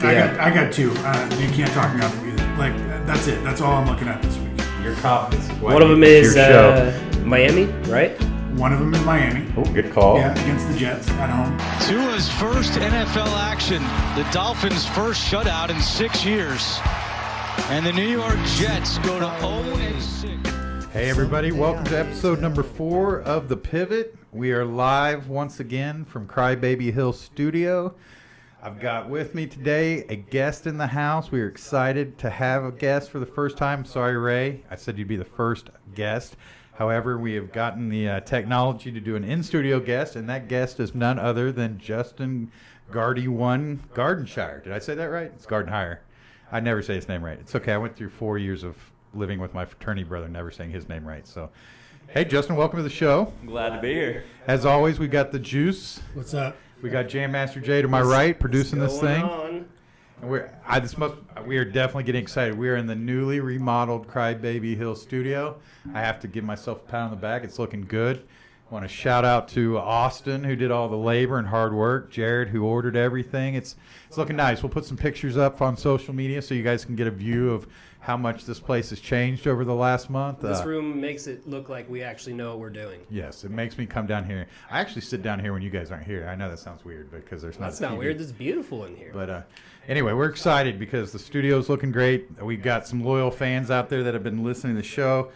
I got two. You can't talk me off of either. Like, that's it. That's all I'm looking at this week. Your confidence is One of them is Miami, right? One of them is Miami. Oh, good call. Yeah, against the Jets at home. Tua's first NFL action. The Dolphins' first shutout in 6 years. And the New York Jets go to 0-6. Hey everybody, welcome to episode number 4 of The Pivot. We are live once again from Crybaby Hill Studio. I've got with me today a guest in the house. We are excited to have a guest for the first time. Sorry, Ray, I said you'd be the first guest. However, we have gotten the technology to do an in-studio guest, and that guest is none other than Justin Gardy1 Gardenshire. Did I say that right? It's Gardenhire. I never say his name right. It's okay. I went through 4 years of living with my fraternity brother, never saying his name right. So, hey, Justin, welcome to the show. Glad to be here. As always, we got the juice. What's up? We got Jam Master Jay to my right, producing this thing. On? And we are definitely getting excited. We are in the newly remodeled Crybaby Hill Studio. I have to give myself a pat on the back. It's looking good. I want to shout out to Austin, who did all the labor and hard work. Jared, who ordered everything. It's looking nice. We'll put some pictures up on social media so you guys can get a view of how much this place has changed over the last month. This room makes it look like we actually know what we're doing. Yes, it makes me come down here. I actually sit down here when you guys aren't here. I know that sounds weird because there's not. That's not weird. It's beautiful in here. But anyway, we're excited because the studio's looking great. We've got some loyal fans out there that have been listening to the show.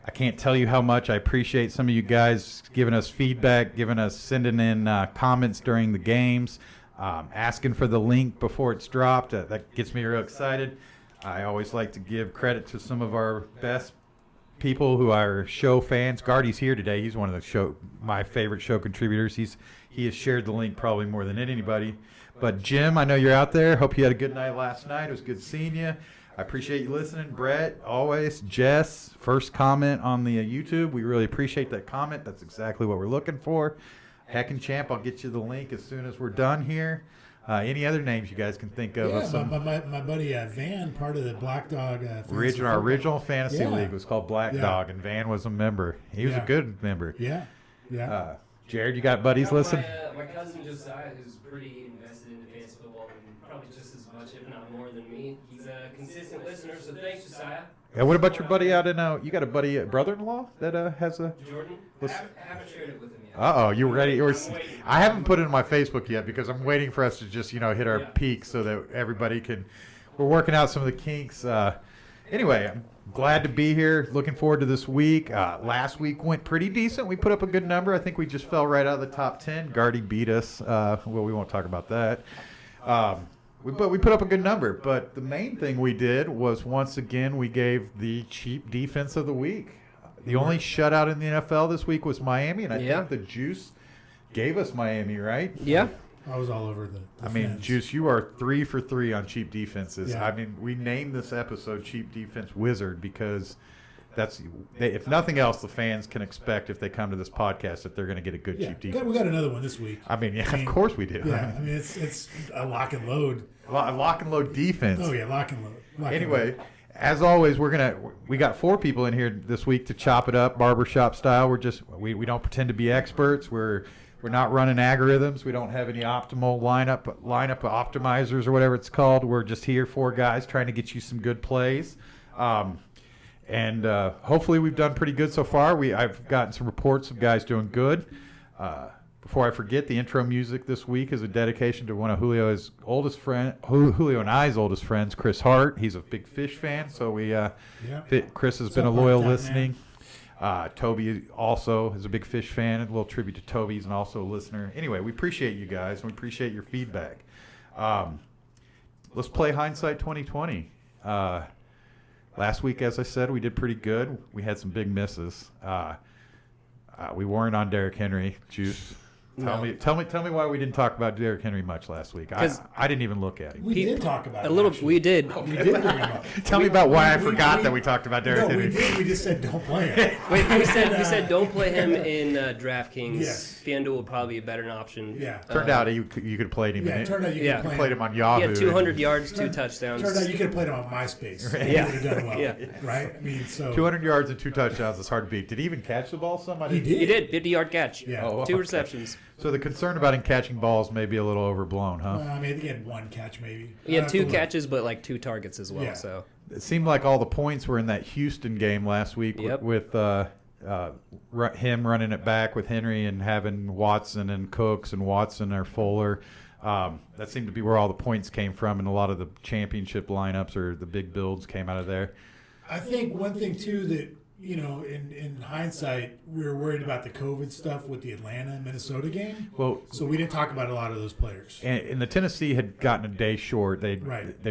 I can't tell you how much I appreciate some of you guys giving us feedback, sending in comments during the games, asking for the link before it's dropped. That gets me real excited. I always like to give credit to some of our best people who are show fans. Gardy's here today. He's one of my favorite show contributors. He has shared the link probably more than anybody. But Jim, I know you're out there. Hope you had a good night last night. It was good seeing you. I appreciate you listening. Brett, always. Jess, first comment on the YouTube. We really appreciate that comment. That's exactly what we're looking for. Heckin' Champ, I'll get you the link as soon as we're done here. Any other names you guys can think of? Yeah, my buddy Van, part of the Black Dog. Our original fantasy league was called Black Dog, and Van was a member. He was a good member. Yeah. Jared, you got buddies listening? My cousin Josiah, who's pretty invested in fantasy football, and probably just as much, if not more than me. He's a consistent listener, so thanks, Josiah. Yeah, what about your buddy out in? You got a buddy, brother-in-law that has a. Jordan. I haven't shared it with him yet. Uh-oh, you ready? I haven't put it in my Facebook yet because I'm waiting for us to just hit our peak so that everybody can. We're working out some of the kinks. Anyway, I'm glad to be here. Looking forward to this week. Last week went pretty decent. We put up a good number. I think we just fell right out of the top 10. Gardy beat us. Well, we won't talk about that. But we put up a good number. But the main thing we did was, once again, we gave the cheap defense of the week. The only shutout in the NFL this week was Miami, and I think the Juice gave us Miami, right? Yeah. I was all over the I mean, fence. Juice, you are 3 for 3 on cheap defenses. Yeah. I mean, we named this episode Cheap Defense Wizard because if nothing else, the fans can expect if they come to this podcast that they're going to get a good cheap defense. We got another one this week. I mean, of course we do. Yeah, I mean, it's a lock and load. Lock and load defense. Oh, yeah, lock and load. Anyway, as always, we got 4 people in here this week to chop it up barbershop style. We don't pretend to be experts. We're not running algorithms. We don't have any optimal lineup optimizers or whatever it's called. We're just here, 4 guys trying to get you some good plays. And hopefully we've done pretty good so far. I've gotten some reports of guys doing good. Before I forget, the intro music this week is a dedication to one of Julio and I's oldest friends, Chris Hart. He's a big Fish fan, so Chris has been a loyal listening. Toby also is a big Fish fan. A little tribute to Toby. He's also a listener. Anyway, we appreciate you guys, and we appreciate your feedback. Let's play Hindsight 2020. Last week, as I said, we did pretty good. We had some big misses. We weren't on Derrick Henry. Juice. Tell me why we didn't talk about Derrick Henry much last week. I didn't even look at him. We did talk about it. A little. Actually. We did. We did bring him up. Tell me about why I forgot that we talked about Derrick Henry. We did. We just said don't play him. Wait, we said don't play him in DraftKings. Yes. FanDuel would probably be a better option. Yeah. Turned out you could have played him. Yeah, it turned out you could played him on Yahoo. He had 200 yards, 2 touchdowns. Turned out you could have played him on MySpace. Right. Yeah. He would have done well. Yeah. Right? I mean, so 200 yards and 2 touchdowns is hard to beat. Did he even catch the ball? He did. He did 50-yard catch. Yeah. Oh, 2 okay. receptions. So the concern about him catching balls may be a little overblown, huh? I mean, I think he had one catch maybe. He had 2 look. catches, but like 2 targets as well. Yeah. So It seemed like all the points were in that Houston game last week Yep. with him running it back with Henry and having Watson and Cooks and Watson or Fuller. That seemed to be where all the points came from, and a lot of the championship lineups or the big builds came out of there. I think one thing too that in hindsight, we were worried about the COVID stuff with the Atlanta Minnesota game. Well, So we didn't talk about a lot of those players. and the Tennessee had gotten a day short. They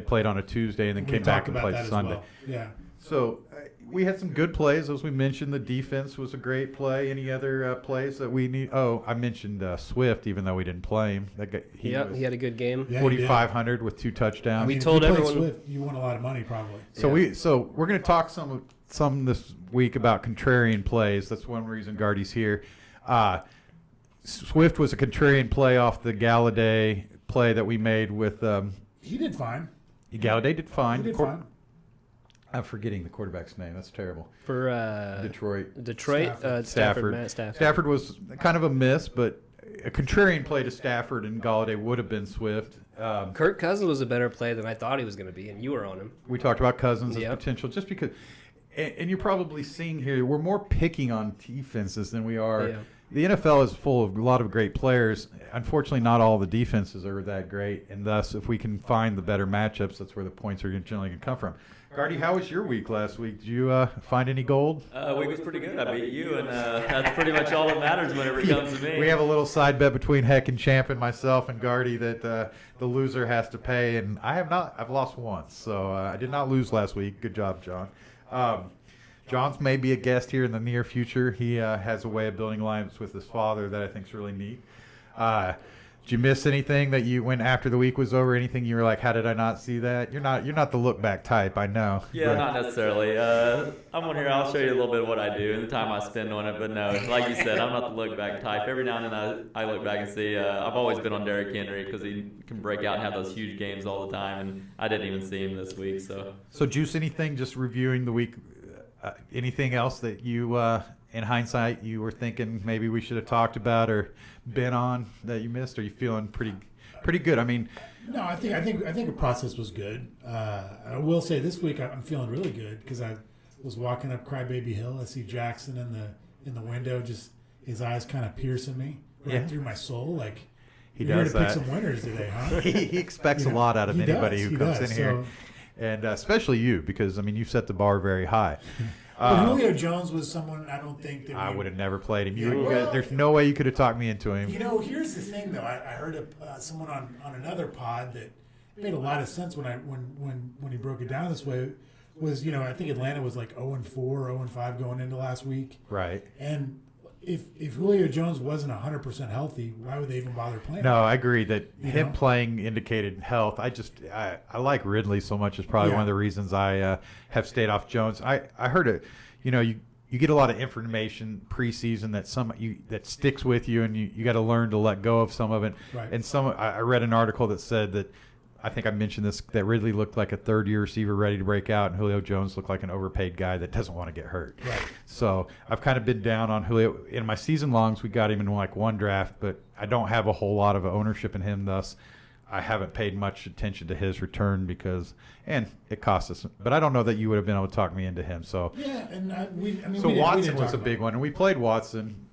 played on a Tuesday and then We came back talked and about played that as Sunday. well. Yeah. So we had some good plays, as we mentioned. The defense was a great play. Any other plays that we need? Oh, I mentioned Swift, even though we didn't play him. That guy, he was he had a good game. Yeah, he did. 4,500 with 2 touchdowns. I mean, told if you played everyone- Swift, you won a lot of money probably. So we're going to talk some this week about contrarian plays. That's one reason Gardy's here. Swift was a contrarian play off the Galladay play that we made with He did fine. Galladay did fine. He did fine. I'm forgetting the quarterback's name. That's terrible. For Detroit. Stafford, Matt Stafford. Stafford was kind of a miss, but a contrarian play to Stafford and Galladay would have been Swift. Kirk Cousins was a better play than I thought he was going to be, and you were on him. We talked about Cousins' Yep. potential just because, and you're probably seeing here, we're more picking on defenses than we are. Yeah. The NFL is full of a lot of great players. Unfortunately, not all the defenses are that great, and thus, if we can find the better matchups, that's where the points are generally going to come from. Gardy, how was your week last week? Did you find any gold? Week was pretty good. I beat you, and that's pretty much all that matters whenever it comes to me. We have a little side bet between Heck and Champ and myself and Gardy that the loser has to pay, and I have not. I've lost once, so I did not lose last week. Good job, John. John's may be a guest here in the near future. He has a way of building lineups with his father that I think is really neat. Did you miss anything that you went after the week was over? Anything you were like, how did I not see that? You're not the look back type, I know. Yeah, But- not necessarily. I'm on here. I'll show you a little bit of what I do and the time I spend on it. But no, like you said, I'm not the look back type. Every now and then I look back and see. I've always been on Derrick Henry because he can break out and have those huge games all the time, and I didn't even see him this week. So Juice, anything just reviewing the week? Anything else that you, in hindsight, you were thinking maybe we should have talked about or been on that you missed? Are you feeling pretty good? I mean, No, I think the process was good. I will say this week I'm feeling really good because I was walking up Crybaby Hill. I see Jackson in the window, just his eyes kind of piercing me right through my soul. Like he you're here does to pick that. some winners today, huh? he expects a lot out of He anybody does, who he comes does, in here, and especially you, because I mean you set the bar very high. But Julio Jones was someone I don't think that I we- would have never played him. Yeah. There's no way you could have talked me into him. You know, here's the thing though. I heard someone on another pod that made a lot of sense when he broke it down this way. Was I think Atlanta was like 0-4, 0-5 going into last week. Right. And if Julio Jones wasn't 100% healthy, why would they even bother playing? No, I agree that him know? playing indicated health. I like Ridley so much is probably Yeah. one of the reasons I have stayed off Jones. I heard it. You get a lot of information preseason that sticks with you, and you got to learn to let go of some of it. Right. And I read an article that said that, I think I mentioned this, that Ridley looked like a third-year receiver ready to break out, and Julio Jones looked like an overpaid guy that doesn't want to get hurt. Right. So I've kind of been down on Julio. In my season longs, we got him in like one draft, but I don't have a whole lot of ownership in him, thus I haven't paid much attention to his return and it cost us. But I don't know that you would have been able to talk me into him. So Yeah, and so Watson was a big one, and we played Watson.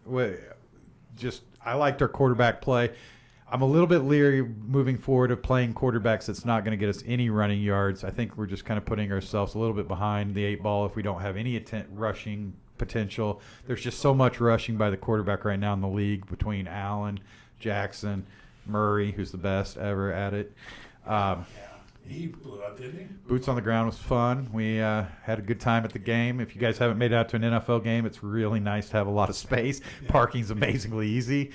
I liked our quarterback play. I'm a little bit leery moving forward of playing quarterbacks that's not going to get us any running yards. I think we're just kind of putting ourselves a little bit behind the 8 ball if we don't have any rushing potential. There's just so much rushing by the quarterback right now in the league between Allen, Jackson, Murray, who's the best ever at it. He blew up, didn't he? Boots on the ground was fun. We had a good time at the game. If you guys haven't made it out to an NFL game, it's really nice to have a lot of space. Parking's amazingly easy.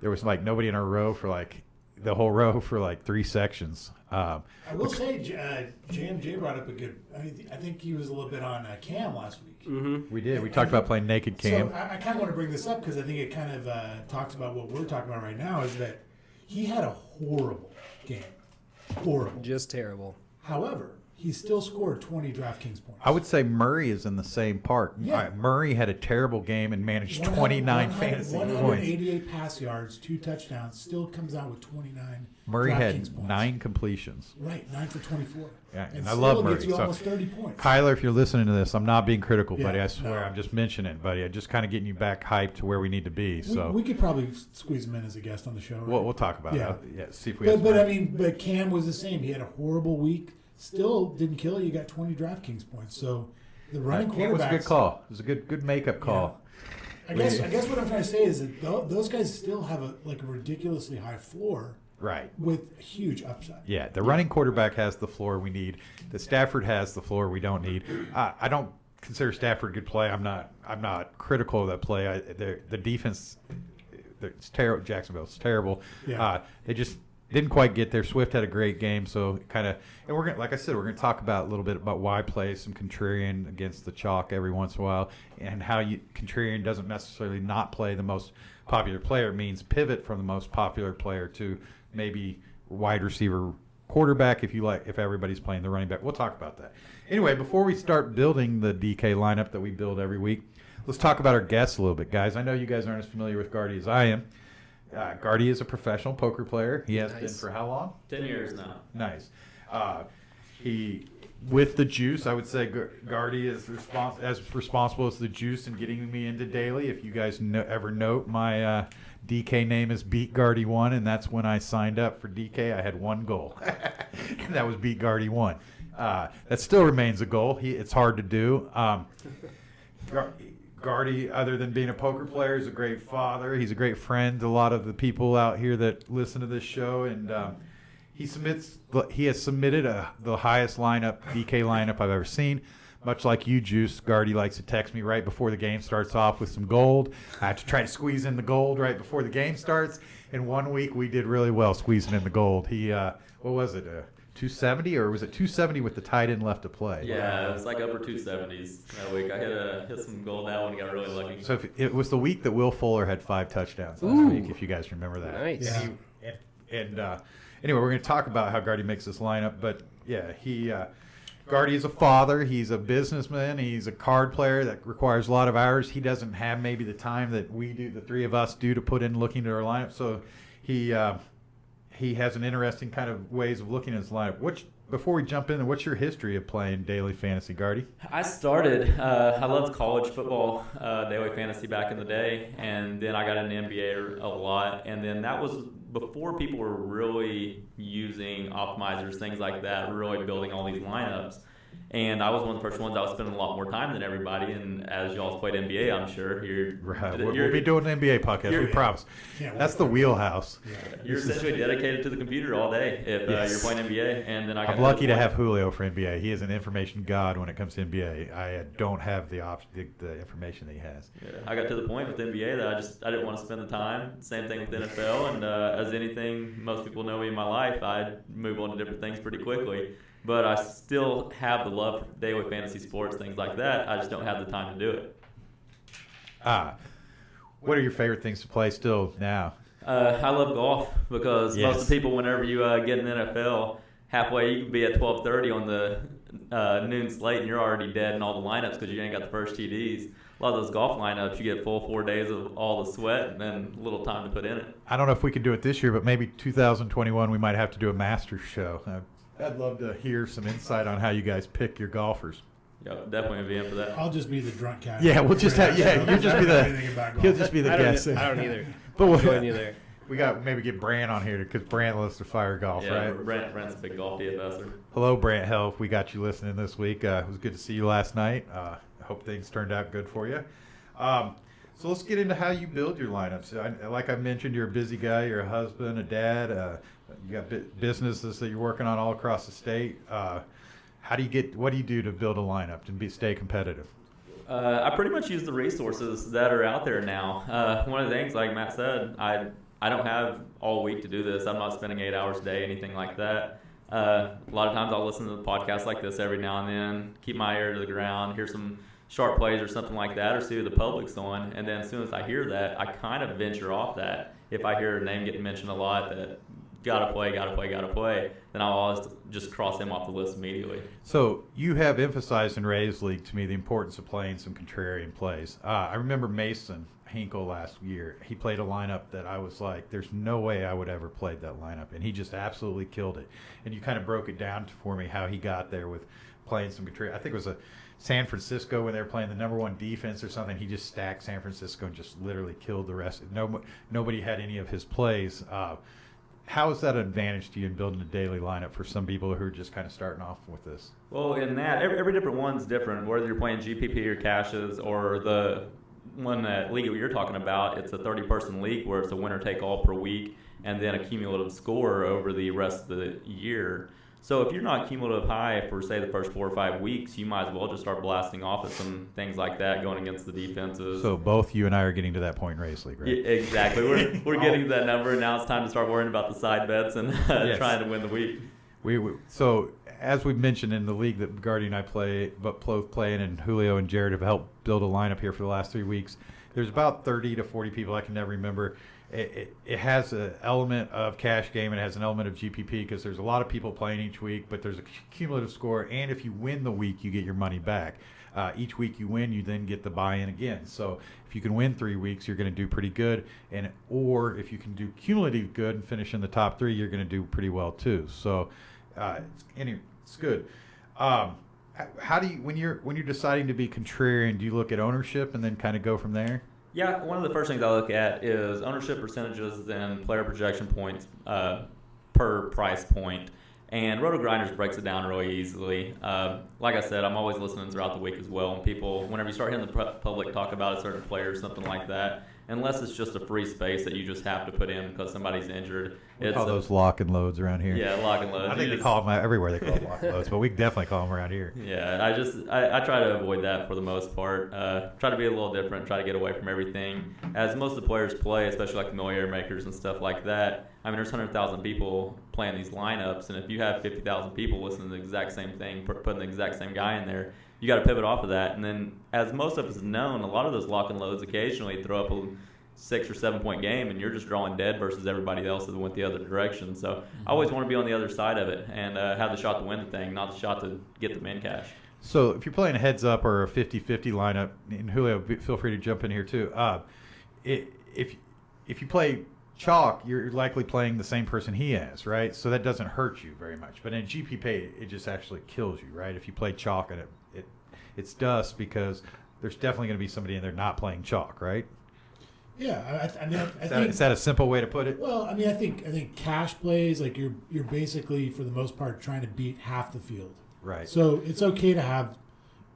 There was like nobody in our row for like the whole row for like 3 sections. I will say, JMJ brought up a good. I think he was a little bit on Cam last week. Mm-hmm. We did. We talked about playing naked Cam. So I kind of want to bring this up because I think it kind of talks about what we're talking about right now. Is that he had a horrible game, horrible. Just terrible. However, he still scored 20 DraftKings points. I would say Murray is in the same part. Yeah. Murray had a terrible game and managed 29 fantasy points. 188 pass yards, 2 touchdowns, still comes out with 29 Murray DraftKings had points. 9 completions. Right, 9 for 24. Yeah, and I still love Murray. gets you So, almost 30 points. Kyler, if you're listening to this, I'm not being critical, Yeah, buddy. I swear, no. I'm just mentioning it, buddy. I'm just kind of getting you back hyped to where we need to be. So We could probably squeeze him in as a guest on the show. Right? we'll talk about Yeah. it. Yeah, see if we have But some- I mean, but Cam was the same. He had a horrible week. Still didn't kill you. You got 20 DraftKings points. So the running Cam was a good quarterbacks. call. It was a good makeup call. I guess what I'm trying to say is that those guys still have a ridiculously high floor Right. with huge upside. Yeah, the running quarterback has the floor we need. The Stafford has the floor we don't need. I don't consider Stafford good play. I'm not critical of that play. The defense, it's terrible. Jacksonville's terrible. Yeah. They just didn't quite get there. Swift had a great game, so kind of. And we're gonna, like I said, we're gonna talk about a little bit about why play some contrarian against the chalk every once in a while, and how contrarian doesn't necessarily not play the most popular player. It means pivot from the most popular player to maybe wide receiver, quarterback, if everybody's playing the running back. We'll talk about that. Anyway, before we start building the DK lineup that we build every week, let's talk about our guests a little bit, guys. I know you guys aren't as familiar with Gardy as I am. Gardy is a professional poker player. He has been for how long? 10 years now. Nice. He, with the juice, I would say Gardy is as responsible as the juice in getting me into daily. If you guys ever note, my DK name is Beat Gardy 1, and that's when I signed up for DK. I had one goal, and that was Beat Gardy 1. That still remains a goal. It's hard to do. Gardy, other than being a poker player, is a great father. He's a great friend to a lot of the people out here that listen to this show, and he has submitted the highest DK lineup I've ever seen. Much like you, Juice, Gardy likes to text me right before the game starts off with some gold. I have to try to squeeze in the gold right before the game starts. And 1 week we did really well squeezing in the gold. He, what was it, 270, or was it 270 with the tight end left to play? Yeah, it was like upper 270s that week. I hit some goal that one and got really lucky. So it was the week that Will Fuller had 5 touchdowns last week, if you guys remember that. Nice. And anyway, we're going to talk about how Gardy makes this lineup. But, yeah, Gardy is a father. He's a businessman. He's a card player that requires a lot of hours. He doesn't have maybe the time that we do, the three of us do, to put in looking at our lineup. So he has an interesting kind of ways of looking at his lineup. Before we jump in, what's your history of playing daily fantasy, Gardy? I started, I loved college football, daily fantasy back in the day, and then I got into NBA a lot, and then that was before people were really using optimizers, things like that, really building all these lineups. And I was one of the first ones. I was spending a lot more time than everybody. And as y'all's played NBA, I'm sure We'll be doing an NBA podcast. We promise. That's the wheelhouse. You're essentially dedicated to the computer all day if you're playing NBA. And then I'm lucky to have Julio for NBA. He is an information god when it comes to NBA. I don't have the information that he has. Yeah, I got to the point with NBA that I didn't want to spend the time. Same thing with NFL. And as anything, most people know me in my life, I move on to different things pretty quickly. But I still have the love for daily fantasy sports, things like that. I just don't have the time to do it. What are your favorite things to play still now? I love golf because most of the people, whenever you get in the NFL, halfway you can be at 12:30 on the noon slate and you're already dead in all the lineups because you ain't got the first TDs. A lot of those golf lineups, you get full 4 days of all the sweat and then little time to put in it. I don't know if we could do it this year, but maybe 2021 we might have to do a Masters show. I'd love to hear some insight on how you guys pick your golfers. Yeah, definitely be in for that. I'll just be the drunk guy. Yeah, we'll just have. Yeah, you'll just be He'll just be the I guest. don't either. But we'll Join you there. We got maybe get Brant on here because Brant loves to fire golf, Yeah, right? Brent's a big golf DFSer. Hello, Brant Health. We got you listening this week. It was good to see you last night. I hope things turned out good for you. So let's get into how you build your lineups. Like I mentioned, you're a busy guy. You're a husband, a dad. You got businesses that you're working on all across the state. What do you do to build a lineup and stay competitive? I pretty much use the resources that are out there now. One of the things, like Matt said, I don't have all week to do this. I'm not spending 8 hours a day, anything like that. A lot of times I'll listen to podcasts like this every now and then, keep my ear to the ground, hear some sharp plays or something like that, or see who the public's on. And then as soon as I hear that, I kind of venture off that. If I hear a name getting mentioned a lot that gotta play, then I'll always just cross him off the list immediately. So you have emphasized in Ray's League to me the importance of playing some contrarian plays. I remember Mason Hinkle last year. He played a lineup that I was like, there's no way I would ever play that lineup, and he just absolutely killed it. And you kind of broke it down for me how he got there with playing some contrarian. I think it was a San Francisco when they were playing the #1 defense or something. He just stacked San Francisco and just literally killed the rest. Nobody had any of his plays. How is that an advantage to you in building a daily lineup for some people who are just kind of starting off with this? Well, in that, every different one's different. Whether you're playing GPP or caches or the one league that you're talking about, it's a 30-person league where it's a winner-take-all per week and then a cumulative score over the rest of the year. So if you're not cumulative high for, say, the first 4 or 5 weeks, you might as well just start blasting off at some things like that, going against the defenses. So both you and I are getting to that point in Ray's League, right? Yeah, exactly. We're getting to that number, and now it's time to start worrying about the side bets and Yes. trying to win the week. So as we mentioned in the league that Gardy and I play in, and Julio and Jared have helped build a lineup here for the last 3 weeks, there's about 30 to 40 people, I can never remember. It has an element of cash game and it has an element of GPP because there's a lot of people playing each week, but there's a cumulative score, and if you win the week, you get your money back. Each week you win, you then get the buy-in again. So if you can win 3 weeks, you're going to do pretty good, or if you can do cumulative good and finish in the top 3, you're going to do pretty well too. So anyway, it's good. How do you, when you're deciding to be contrarian, do you look at ownership and then kind of go from there? Yeah, one of the first things I look at is ownership percentages and player projection points per price point. And Roto Grinders breaks it down really easily. Like I said, I'm always listening throughout the week as well. And people, whenever you start hearing the public talk about a certain player or something like that, unless it's just a free space that you just have to put in because somebody's injured. We call those lock and loads around here. Yeah, lock and loads. I think they call them everywhere. They call them lock and loads, but we definitely call them around here. Yeah, I try to avoid that for the most part. Try to be a little different. Try to get away from everything. As most of the players play, especially like the millionaire makers and stuff like that. I mean, there's 100,000 people playing these lineups, and if you have 50,000 people listening to the exact same thing, putting the exact same guy in there, you got to pivot off of that. And then, as most of us have known, a lot of those lock and loads occasionally throw up a 6 or 7 point game, and you're just drawing dead versus everybody else that went the other direction. So I always want to be on the other side of it and have the shot to win the thing, not the shot to get the min cash. So if you're playing a heads up or a 50-50 lineup, and Julio, feel free to jump in here too. If you play chalk, you're likely playing the same person he has, right? So that doesn't hurt you very much. But in GPP, it just actually kills you, right? If you play chalk, and it's dust because there's definitely going to be somebody in there not playing chalk, right? Yeah, I think Is that a simple way to put it? Well, I mean, I think cash plays, like you're basically for the most part trying to beat half the field. Right. So it's okay to have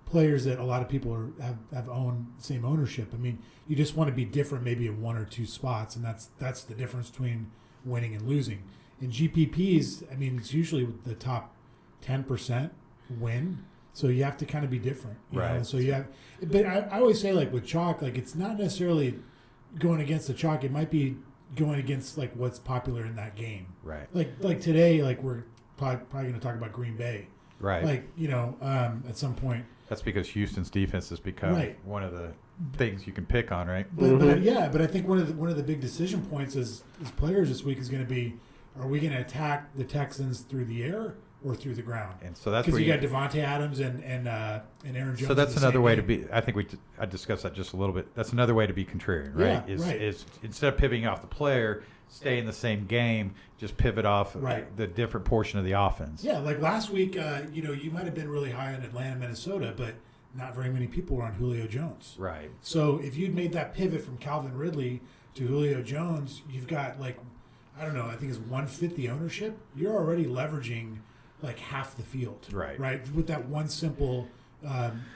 players that a lot of people have owned same ownership. I mean, you just want to be different maybe in 1 or 2 spots, and that's the difference between winning and losing. In GPPs, I mean, it's usually the top 10% win. So you have to kind of be different, you right? know? So you have, but I always say, like with chalk, like it's not necessarily going against the chalk. It might be going against like what's popular in that game, right? Like today, like we're probably going to talk about Green Bay, right? Like at some point. That's because Houston's defense has become one of the things you can pick on, right? But I think one of the big decision points as players this week is going to be: are we going to attack the Texans through the air or through the ground? And so that's because where you got Devontae Adams and Aaron Jones. So that's another way to be. I think I discussed that just a little bit. That's another way to be contrarian, right? Yeah, Is instead of pivoting off the player, stay in the same game, just pivot off the different portion of the offense. Yeah, like last week, you might have been really high on Atlanta, Minnesota, but not very many people were on Julio Jones. Right. So if you'd made that pivot from Calvin Ridley to Julio Jones, you've got I think it's 150 ownership. You're already leveraging like half the field. Right. Right. With that one simple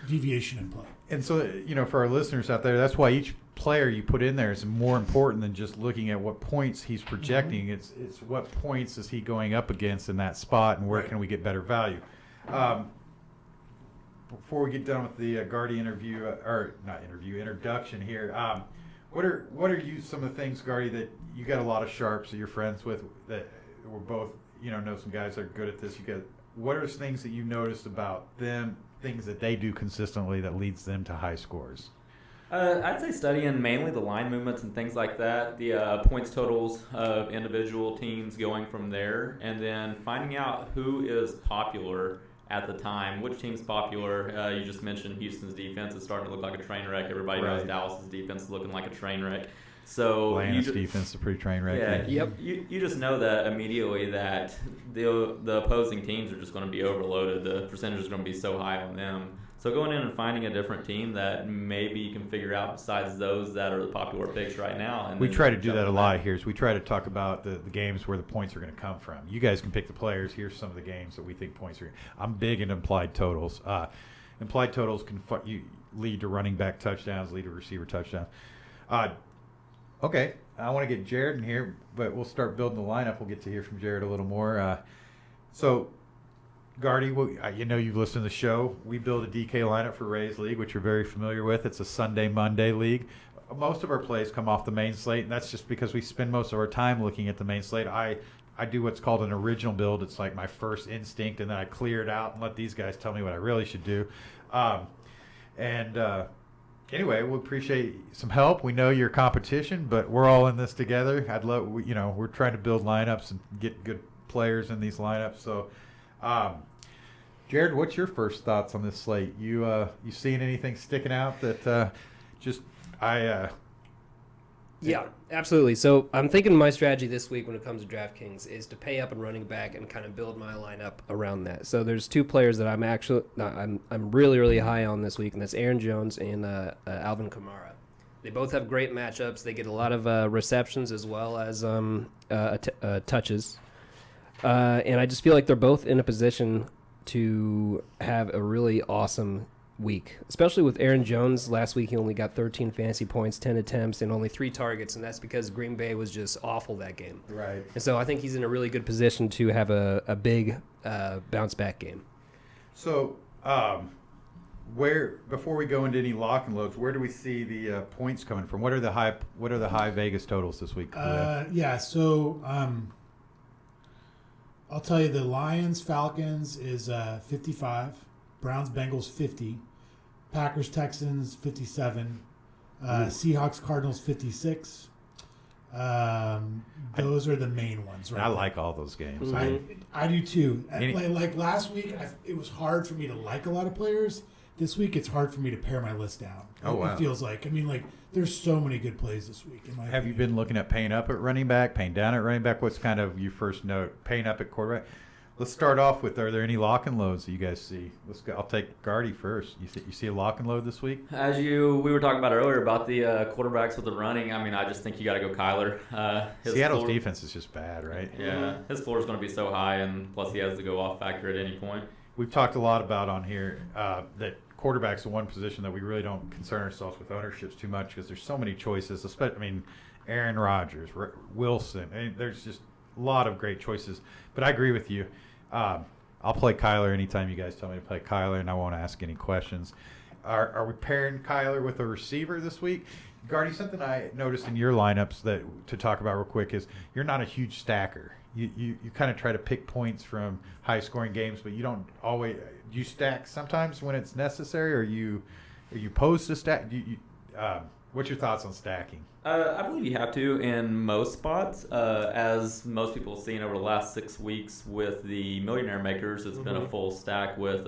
deviation in play. And so, for our listeners out there, that's why each player you put in there is more important than just looking at what points he's projecting. Mm-hmm. It's what points is he going up against in that spot, and where can we get better value. Before we get done with the Gardy introduction here, what are some of the things, Gardy, that you got a lot of sharps that you're friends with that we're both know some guys that are good at this. What are things that you noticed about them, things that they do consistently that leads them to high scores? I'd say studying mainly the line movements and things like that, the points totals of individual teams going from there, and then finding out who is popular at the time, which team's popular. You just mentioned Houston's defense is starting to look like a train wreck. Everybody knows Dallas's defense is looking like a train wreck. So Atlanta's defense is a pretty train wreck. Yeah, Yep. You just know that immediately that the opposing teams are just going to be overloaded. The percentage is going to be so high on them. So going in and finding a different team that maybe you can figure out besides those that are the popular picks right now. And We then try to do jump that a on lot here. Is we try to talk about the games where the points are going to come from. You guys can pick the players. Here's some of the games that we think points are. I'm big in implied totals. Implied totals can you lead to running back touchdowns, lead to receiver touchdowns. Okay, I want to get Jared in here, but we'll start building the lineup. We'll get to hear from Jared a little more. So, Gardy, you know you've listened to the show. We build a DK lineup for Rays League, which you're very familiar with. It's a Sunday-Monday league. Most of our plays come off the main slate, and that's just because we spend most of our time looking at the main slate. I do what's called an original build. It's like my first instinct, and then I clear it out and let these guys tell me what I really should do. Anyway, we appreciate some help. We know your competition, but we're all in this together. We're trying to build lineups and get good players in these lineups. So, Jared, what's your first thoughts on this slate? You seeing anything sticking out that Yeah, absolutely. So I'm thinking my strategy this week when it comes to DraftKings is to pay up and running back and kind of build my lineup around that. So there's two players that I'm really, really high on this week, and that's Aaron Jones and Alvin Kamara. They both have great matchups. They get a lot of receptions as well as touches. And I just feel like they're both in a position to have a really awesome week, especially with Aaron Jones. Last week he only got 13 fantasy points, 10 attempts, and only 3 targets, and that's because Green Bay was just awful that game. Right. And so I think he's in a really good position to have a big bounce back game. So, before we go into any lock and loads, where do we see the points coming from? What are the high Vegas totals this week? So I'll tell you the Lions Falcons is 55, Browns Bengals 50, Packers Texans 57, Seahawks Cardinals 56. Those are the main ones, right? I like all those games. I do too. Like last week, it was hard for me to like a lot of players. This week, it's hard for me to pare my list down. Oh, wow. It feels like. I mean, like, there's so many good plays this week. Have you been looking at paying up at running back, paying down at running back? What's kind of your first note? Paying up at quarterback? Let's start off with, are there any lock and loads that you guys see? Let's go. I'll take Gardy first. You see a lock and load this week? we were talking about earlier about the quarterbacks with the running. I mean, I just think you got to go Kyler. Seattle's defense is just bad, right? Yeah, his floor is going to be so high, and plus he has the go off factor at any point. We've talked a lot about on here that quarterback's the one position that we really don't concern ourselves with ownerships too much because there's so many choices. Aaron Rodgers, Wilson. There's just a lot of great choices. But I agree with you. I'll play Kyler anytime you guys tell me to play Kyler, and I won't ask any questions. Are we pairing Kyler with a receiver this week? Gardy, something I noticed in your lineups that to talk about real quick is you're not a huge stacker. You kind of try to pick points from high-scoring games, but you don't always. Do you stack sometimes when it's necessary, or are you opposed to stack? What's your thoughts on stacking? I believe you have to in most spots. As most people have seen over the last 6 weeks with the Millionaire Makers, it's been a full stack with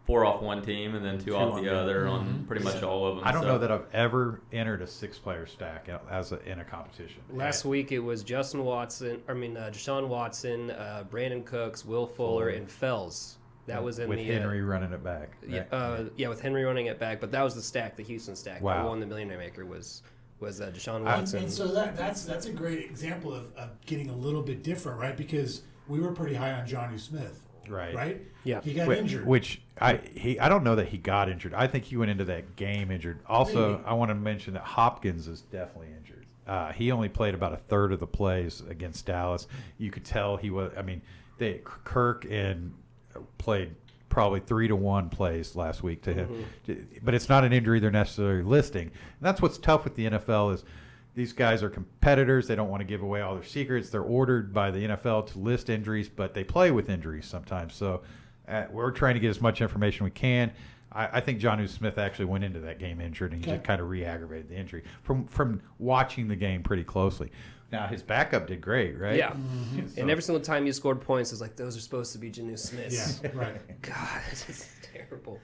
4 off one team and then 2 off the other on pretty much all of them. I don't know that I've ever entered a 6-player stack in a competition. Last week it was Deshaun Watson, Brandon Cooks, Will Fuller, and Fells. That was in with Henry running it back. Right? With Henry running it back. But that was the stack, the Houston stack. Wow. The one the Millionaire Maker was Deshaun Watson. And so that's a great example of getting a little bit different, right? Because we were pretty high on Jonnu Smith. Right? Yeah. He got injured. Which I don't know that he got injured. I think he went into that game injured. Also, I want to mention that Hopkins is definitely injured. He only played about a third of the plays against Dallas. You could tell he was. Kirk and played probably 3-1 plays last week to him, but it's not an injury they're necessarily listing. And that's what's tough with the NFL is these guys are competitors. They don't want to give away all their secrets. They're ordered by the NFL to list injuries, but they play with injuries sometimes. So we're trying to get as much information we can. I think Jonnu Smith actually went into that game injured, and he just kind of re-aggravated the injury from watching the game pretty closely. Now, his backup did great, right? Yeah. Mm-hmm. And every single time you scored points, it's like, those are supposed to be Jonnu Smiths. Yeah, right. God, this is terrible.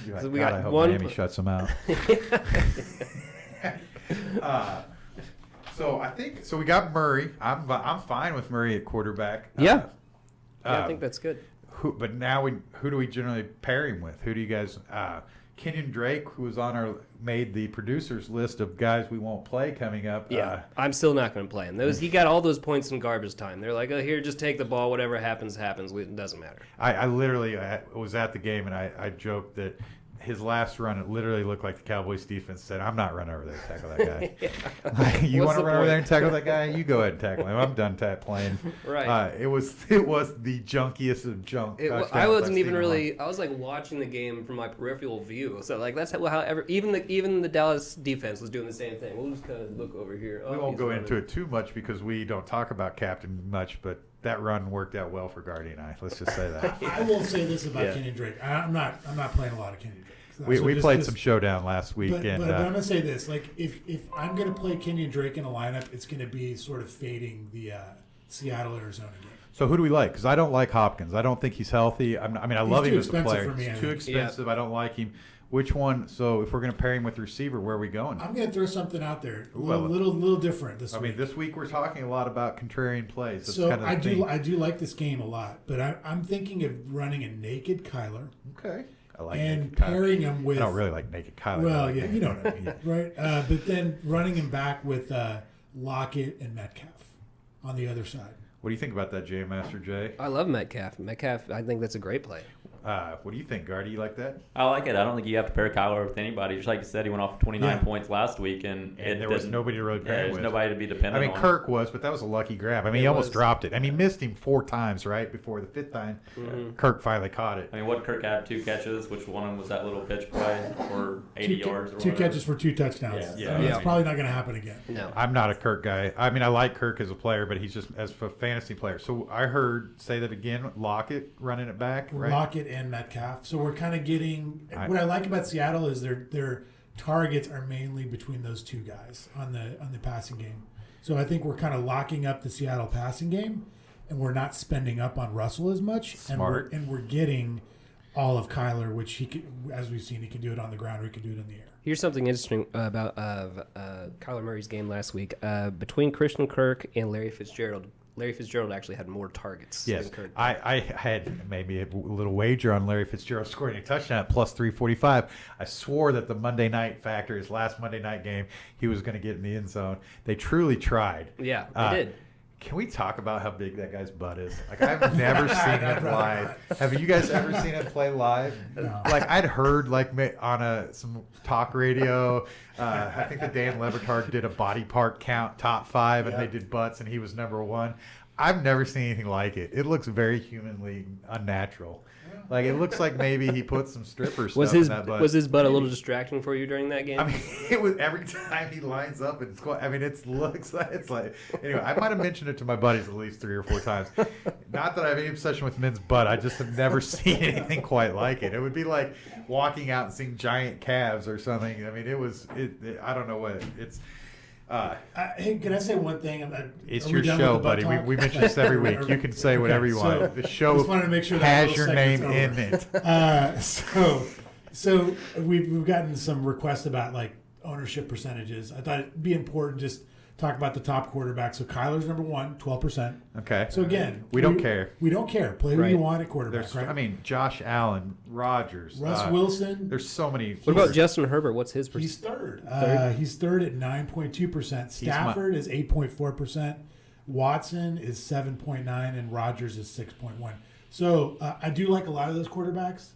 You're like, So we God, got I hope one Miami shuts him out. So I think we got Murray. I'm fine with Murray at quarterback. Yeah. I think that's good. But now who do we generally pair him with? Who do you guys? Kenyon Drake, who was made the producers list of guys we won't play coming up. Yeah, I'm still not going to play him. He got all those points in garbage time. They're like, oh, here, just take the ball. Whatever happens, happens. It doesn't matter. I literally was at the game, and I joked that his last run, it literally looked like the Cowboys defense said, I'm not running over there to tackle that guy. Like, you want to run over there and tackle that guy? You go ahead and tackle him. I'm done playing. Right. It was the junkiest of junk. I wasn't even really. I was like watching the game from my peripheral view. So like that's how even the Dallas defense was doing the same thing. We'll just kind of look over here. We won't go into it too much because we don't talk about Captain much, but that run worked out well for Guardy and I. Let's just say that. I will say this about Kenyon Drake. I'm not playing a lot of Kenyon Drake. We played some showdown last week. But I'm going to say this. Like, if I'm going to play Kenyon Drake in a lineup, it's going to be sort of fading the Seattle-Arizona game. So who do we like? Because I don't like Hopkins. I don't think he's healthy. I love him as a player. He's too expensive. I don't like him. Which one? So if we're going to pair him with receiver, where are we going? I'm going to throw something out there. A little different this week. This week we're talking a lot about contrarian plays. That's so kind of I do like this game a lot, but I'm thinking of running a naked Kyler. Okay. I like and naked Kyler. pairing him with. I don't really like naked Kyler. Well, yeah, you know what I mean, right? But then running him back with Lockett and Metcalf on the other side. What do you think about that, J Master J? I love Metcalf. I think that's a great play. What do you think, Guardy? You like that? I like it. I don't think you have to pair Kyler with anybody. Just like you said, he went off 29 points last week, and there was nobody to really pair with. There's nobody to be dependent on. Kirk was, but that was a lucky grab. He almost dropped it. He missed him 4 times, right? Before the 5th time, Kirk finally caught it. What Kirk had 2 catches, which one was that little pitch play for 80 yards or whatever. 2 catches for 2 touchdowns. Yeah. It's probably not going to happen again. No. I'm not a Kirk guy. I like Kirk as a player, but he's just as a fantasy player. So I heard, say that again, Lockett running it back, right? Lockett and Metcalf. So we're kind of getting what I like about Seattle is their targets are mainly between those 2 guys on the passing game. So I think we're kind of locking up the Seattle passing game, and we're not spending up on Russell as much. Smart. And we're getting all of Kyler, which he can, as we've seen, he can do it on the ground or he can do it in the air. Here's something interesting about Kyler Murray's game last week. Between Christian Kirk and Larry Fitzgerald actually had more targets yes. than Kirk. I had maybe a little wager on Larry Fitzgerald scoring a touchdown at plus 345. I swore that the Monday night factor, his last Monday night game, he was going to get in the end zone. They truly tried. Yeah, they did. Can we talk about how big that guy's butt is? I've never seen him live. Have you guys ever seen him play live? No. I'd heard on some talk radio. I think the Dan Lebertard did a body part count top 5, and they did butts, and he was number 1. I've never seen anything like it. It looks very humanly unnatural. It looks like maybe he put some stripper stuff in that butt. Was his butt a little distraction for you during that game? It was every time he lines up and squat. It looks like it's like. Anyway, I might have mentioned it to my buddies at least 3 or 4 times. Not that I have any obsession with men's butt. I just have never seen anything quite like it. It would be like walking out and seeing giant calves or something. It was. I don't know what it's. Hey, can I say one thing? It's your show, buddy. We mention this every week. You can say whatever you want. The show just wanted to make sure has your name in it. So we've gotten some requests about ownership percentages. I thought it'd be important just talk about the top quarterback. So Kyler's number 1, 12%. Okay. So again, we don't care. We don't care. Play who you want at quarterback. Right? Josh Allen, Rodgers, Russ Wilson. There's so many. What about Justin Herbert? What's his percentage? He's third. He's third at 9.2%. Stafford is 8.4%. Watson is 7.9%, and Rodgers is 6.1%. So I do like a lot of those quarterbacks.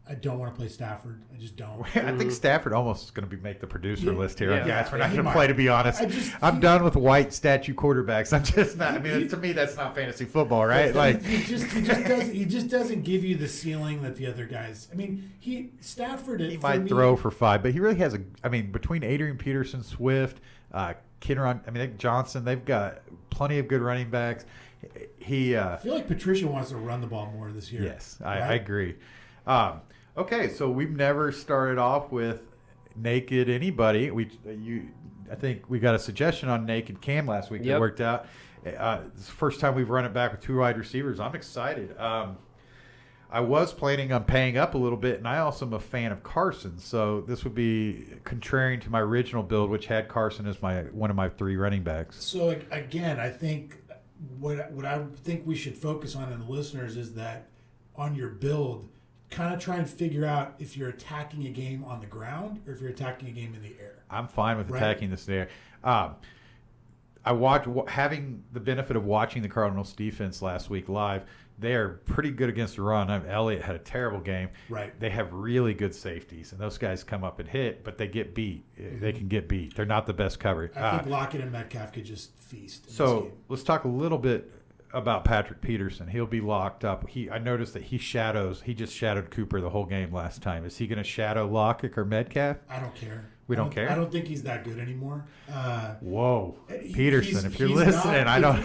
I don't want to play Stafford. I just don't. I think Stafford almost is going to make the producer list here. Yeah. We're not going to play, to be honest. I'm done with white statue quarterbacks. I'm just not. To me, that's not fantasy football, right? He just doesn't give you the ceiling that the other guys. Stafford. He might throw for 5, but he really has between Adrian Peterson, Swift, Kinron, Johnson, they've got plenty of good running backs. I feel like Patricia wants to run the ball more this year. Yes, right? I agree. Okay, so we've never started off with naked anybody. I think we got a suggestion on naked Cam last week that Yep. worked out. It's the first time we've run it back with 2 wide receivers. I'm excited. I was planning on paying up a little bit, and I also am a fan of Carson. So this would be contrarian to my original build, which had Carson as one of my 3 running backs. So again, I think what I think we should focus on in the listeners is that on your build, kind of try and figure out if you're attacking a game on the ground or if you're attacking a game in the air. I'm fine with Right. attacking this there. Having the benefit of watching the Cardinals defense last week live. They are pretty good against the run. Elliott had a terrible game. Right. They have really good safeties, and those guys come up and hit, but they get beat. They can get beat. They're not the best coverage. I think Lockett and Metcalf could just feast in this So game. let's talk a little bit about Patrick Peterson. He'll be locked up. I noticed that he just shadowed Cooper the whole game last time. Is he going to shadow Lockett or Metcalf? I don't care. We don't care? I don't think he's that good anymore. Whoa, He- Peterson! If you're he's listening, not- I don't.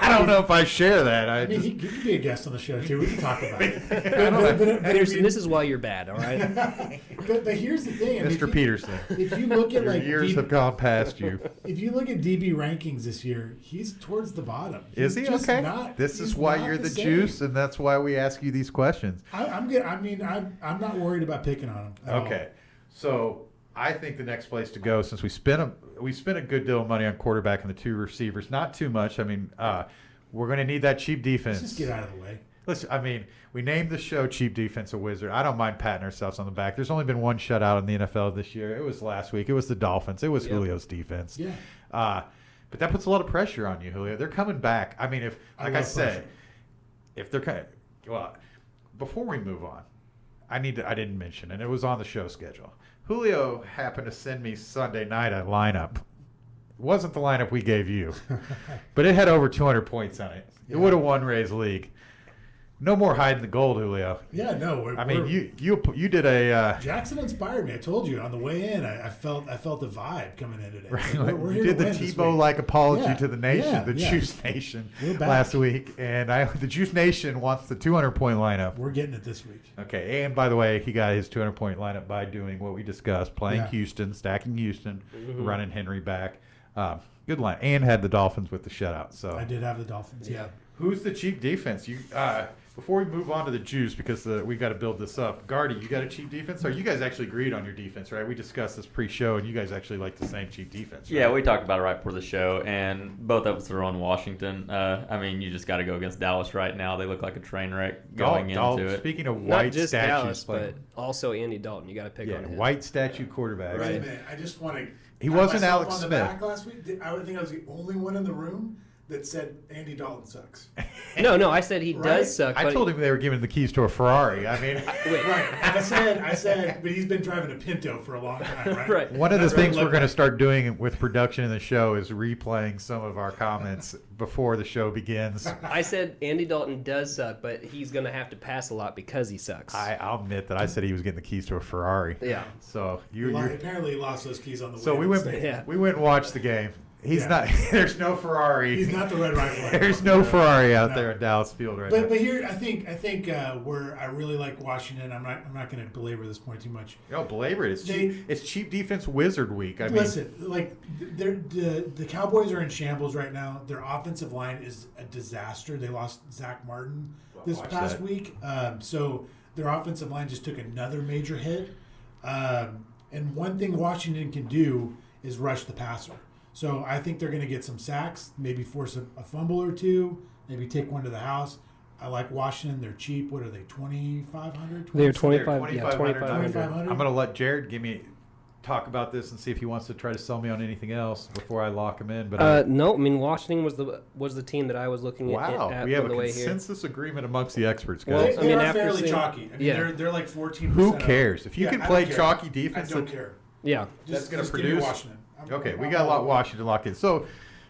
I don't know if I share that. I mean, he could be a guest on the show too. We can talk about it. Peterson, this is why you're bad, all right? But here's the thing, I mean, Mr. Peterson, If you look at your like years have gone past you. if you look at DB rankings this year, he's towards the bottom. Is He's he just okay? not- This is he's why not you're the same. juice, and that's why we ask you these questions. I'm good. I mean, I'm not worried about picking on him. at all. Okay, so I think the next place to go, since we spent a good deal of money on quarterback and the 2 receivers, not too much. I mean, we're going to need that cheap defense. Let's just get out of the way. We named the show Cheap Defensive Wizard. I don't mind patting ourselves on the back. There's only been one shutout in the NFL this year. It was last week. It was the Dolphins. It was Julio's defense. Yeah. But that puts a lot of pressure on you, Julio. They're coming back. I mean, I I love said, pressure. if they're kind of, well, before we move on, I didn't mention, and it was on the show schedule. Julio happened to send me Sunday night a lineup. It wasn't the lineup we gave you, but it had over 200 points on it. It would have won Ray's league. No more hiding the gold, Julio. Yeah, no. I mean, you did a Jackson inspired me. I told you on the way in. I felt the vibe coming in today. right, Like, we're you here did to the win this Tebow week. like apology Yeah, to the nation, yeah, the yeah. Juice Nation We're back. last week, and the Juice Nation wants the 200-point lineup. We're getting it this week. Okay, and by the way, he got his 200-point lineup by doing what we discussed: playing Yeah. Houston, stacking Houston, running Henry back. Good line, and had the Dolphins with the shutout. So I did have the Dolphins. Yeah. who's the cheap defense? You before we move on to the Juice, because we got to build this up. Guardy, you got a cheap defense? Or you guys actually agreed on your defense, right? We discussed this pre-show, and you guys actually like the same cheap defense. Right? Yeah, we talked about it right before the show, and both of us are on Washington. I mean, you just got to go against Dallas right now. They look like a train wreck going into it. Speaking of Not white just statues, Dallas, playing- but also Andy Dalton. You got to pick on him. white statue quarterback. Wait a minute. I just want to. He wasn't Alex on the Smith. back last week. I would think I was the only one in the room that said Andy Dalton sucks. No, I said he Right? does suck. I but told him they were giving the keys to a Ferrari. I mean, Wait, Right. I said, but he's been driving a Pinto for a long time, right? Right. one of the That's what it things we're looked going to like. start doing with production in the show is replaying some of our comments before the show begins. I said Andy Dalton does suck, but he's going to have to pass a lot because he sucks. I'll admit that I said he was getting the keys to a Ferrari. Yeah. So Apparently, he lost those keys on the way. so to we the went stadium. Yeah. we went and watched the game. He's Yeah. not. There's no Ferrari. He's not the Red Rifle. There's no Ferrari out No. there at Dallas Field right now. But here, I think where I really like Washington. I'm not going to belabor this point too much. No, belabor it. It's cheap defense wizard week. I mean, Listen, like the Cowboys are in shambles right now. Their offensive line is a disaster. They lost Zach Martin this Watch past that. week, so their offensive line just took another major hit. And one thing Washington can do is rush the passer. So I think they're going to get some sacks, maybe force a fumble or two, maybe take one to the house. I like Washington. They're cheap. What are they, 2,500? They're 25. 25. Yeah, 2,500. 2,500. I'm going to let Jared talk about this and see if he wants to try to sell me on anything else before I lock him in. But No, I mean Washington was the team that I was looking wow, at we have on a the way here. consensus agreement amongst the experts, Well, guys. They, I mean, are after fairly seeing- chalky. I mean, yeah. they're like 14%. Who up. cares? If you Yeah, can I play don't care. chalky defense, I don't care. Yeah. That's gonna just give me produce- Washington. Okay, we got a lot Washington locked in. So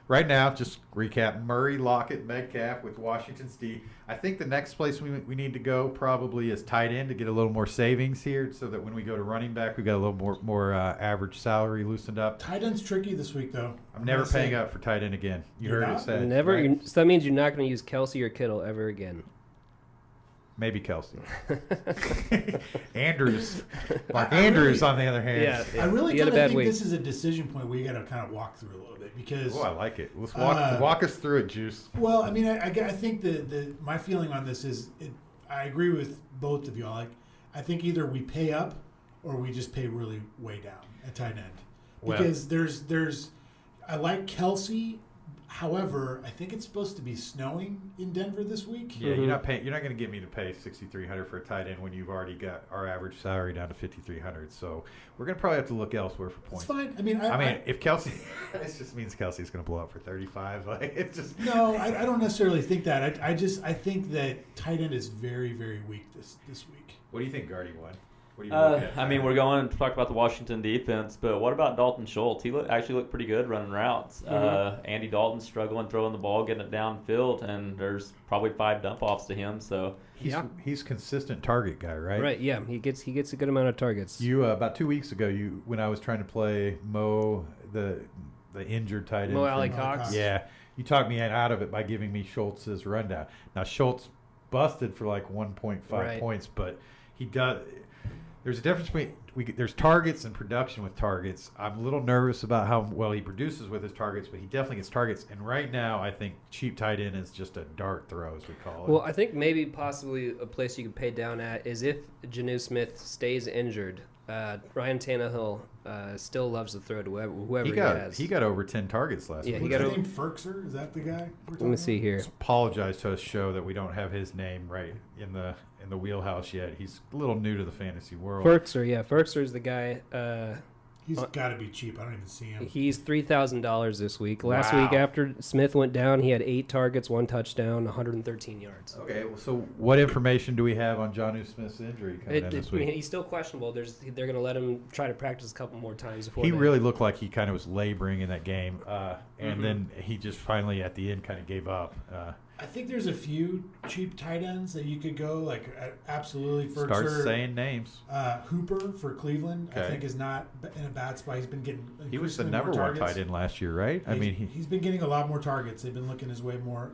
right now, just recap: Murray, Lockett, Metcalf with Washington's D. I think the next place we need to go probably is tight end to get a little more savings here, so that when we go to running back, we got a little more average salary loosened up. Tight end's tricky this week, though. I'm never gonna say. paying up for tight end again. You You're heard it not? said. Never. right? So that means you're not going to use Kelsey or Kittle ever again. Maybe Kelsey. Mark Andrews, on the other hand. Yeah. I really He had kind a of bad think week. this is a decision point where you got to kind of walk through a little bit because. Oh, I like it. Let's walk us through it, Juice. Well, I mean, I think my feeling on this is I agree with both of y'all. Like, I think either we pay up or we just pay really way down at tight end Well- because there's I like Kelsey. However, I think it's supposed to be snowing in Denver this week. Yeah, you're not going to get me to pay $6,300 for a tight end when you've already got our average salary down to $5,300. So we're going to probably have to look elsewhere for It's points. fine. I mean, If Kelsey, this just means Kelsey's going to blow up for 35. Like it's just no, I don't necessarily think that. I think that tight end is very, very weak this week. What do you think, Guardy won? What do you look at? I mean, we're going to talk about the Washington defense, but what about Dalton Schultz? He actually looked pretty good running routes. Andy Dalton struggling throwing the ball, getting it downfield, and there's probably 5 dump-offs to him. So He's consistent target guy, right? Right. Yeah. He gets a good amount of targets. You about 2 weeks ago, when I was trying to play Mo, the injured tight end. Mo from- Alley Cox. Yeah, you talked me out of it by giving me Schultz's rundown. Now Schultz busted for like 1.5 Right. points, but he does. There's a difference between there's targets and production with targets. I'm a little nervous about how well he produces with his targets, but he definitely gets targets. And right now, I think cheap tight end is just a dart throw, as we call it. Well, I think maybe possibly a place you can pay down at is if Janu Smith stays injured. Ryan Tannehill still loves to throw to whoever he has. he got over 10 targets last Yeah, week. he What's got his a- name? Ferkser? Is that the guy? Let me see here. Apologize to us, show that we don't have his name right in the wheelhouse yet. He's a little new to the fantasy world. Ferkser is the guy. He's got to be cheap. I don't even see him. He's $3,000 this week. Last Wow. week after Smith went down, he had 8 targets, 1 touchdown, 113 yards. Okay, well, so what information do we have on Jonnu Smith's injury coming in this week? He's still questionable. They're going to let him try to practice a couple more times before. He they- really looked like he kind of was laboring in that game, and then he just finally at the end kind of gave up. I think there's a few cheap tight ends that you could go like absolutely. Start Ferkser, saying names. Hooper for Cleveland, I Okay. think is not in a bad spot. He's been getting. He was the increasingly number more one targets. tight end last year, right? I mean, he's been getting a lot more targets. They've been looking his way more.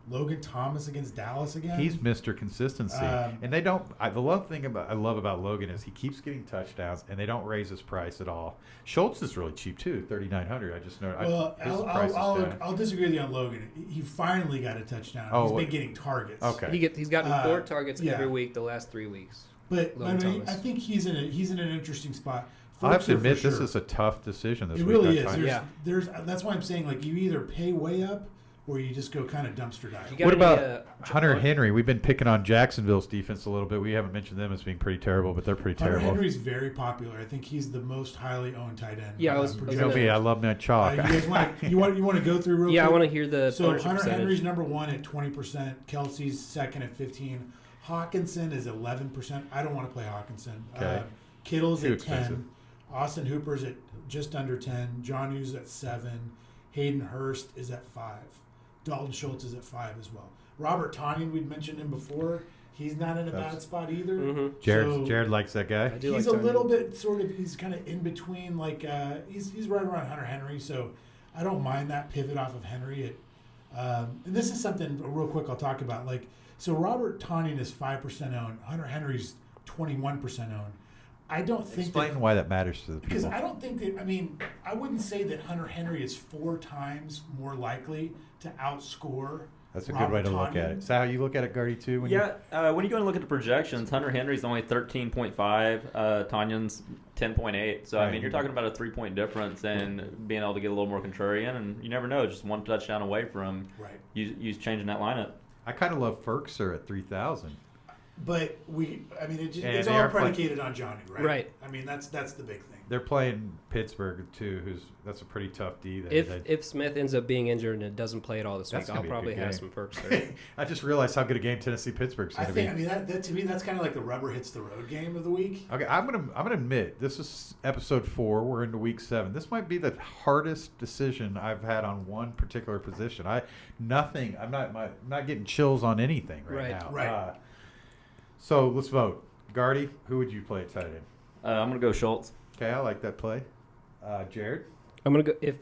Logan Thomas against Dallas again. he's Mr. Consistency, and they don't. The love thing I love about Logan is he keeps getting touchdowns, and they don't raise his price at all. Schultz is really cheap too, $3,900. I just know. Well, his price is down. I'll disagree with you on Logan. He finally got a touchdown. Oh, He's what- been getting targets. Okay. He's gotten 4 targets yeah. every week the last 3 weeks. But I Logan mean, Thomas. I think he's in an interesting spot. I'll have to Ferkser for admit, this sure. is a tough decision this It week. really I is. find. There's that's why I'm saying like you either pay way up or you just go kind of dumpster dive. You got What any, about Hunter Henry? We've been picking on Jacksonville's defense a little bit. We haven't mentioned them as being pretty terrible, but they're pretty Hunter terrible. Henry's very popular. I think he's the most highly owned tight end. Yeah, I was- projected. gonna- Toby, I love my chalk. You guys want to you want to go through real Yeah, I quick? want to hear the So ownership Hunter percentage. Henry's number 1 at 20%. Kelsey's second at 15. Hawkinson is 11%. I don't want to play Hawkinson. Okay. Kittle's Too at 10. expensive. Austin Hooper's at just under 10. John Hughes at 7. Hayden Hurst is at 5. Dalton Schultz is at 5 as well. Robert Tonyan, we'd mentioned him before. He's not in a That's- bad spot either. Mhm. Jared likes that guy. I do He's like a Tonyan. little bit sort of. He's kind of in between. Like he's right around Hunter Henry, so I don't mind that pivot off of Henry. And this is something real quick I'll talk about. Like so, Robert Tonyan is 5% owned. Hunter Henry's 21% owned. I don't think Explain why that matters to the because people. I don't think that. I mean, I wouldn't say that Hunter Henry is 4 times more likely to outscore. That's a good way to look at it. Is that how you look at it, Guardy, too? When when you go and look at the projections, Hunter Henry's only 13.5, Tanyan's 10.8. So I Right. mean, you're talking about a 3-point difference and being able to get a little more contrarian, and you never know, just one touchdown away from Right. you changing that lineup. I kind of love Ferkser at 3,000. But it's And it's they all are playing- predicated on Johnny, right? Right. I mean, that's the big thing. They're playing Pittsburgh too, that's a pretty tough D. If Smith ends up being injured and doesn't play at all this That's week, gonna I'll be a probably good have game. some perks there. I just realized how good a game Tennessee Pittsburgh's I going to think. be. I mean, that to me, that's kind of like the rubber hits the road game of the week. Okay, I'm gonna admit this is episode 4. We're into week 7. This might be the hardest decision I've had on one particular position. I'm not getting chills on anything right now. Right. So let's vote. Guardy, who would you play at tight end? I'm going to go Schultz. Okay, I like that play. Jared. I'm gonna go if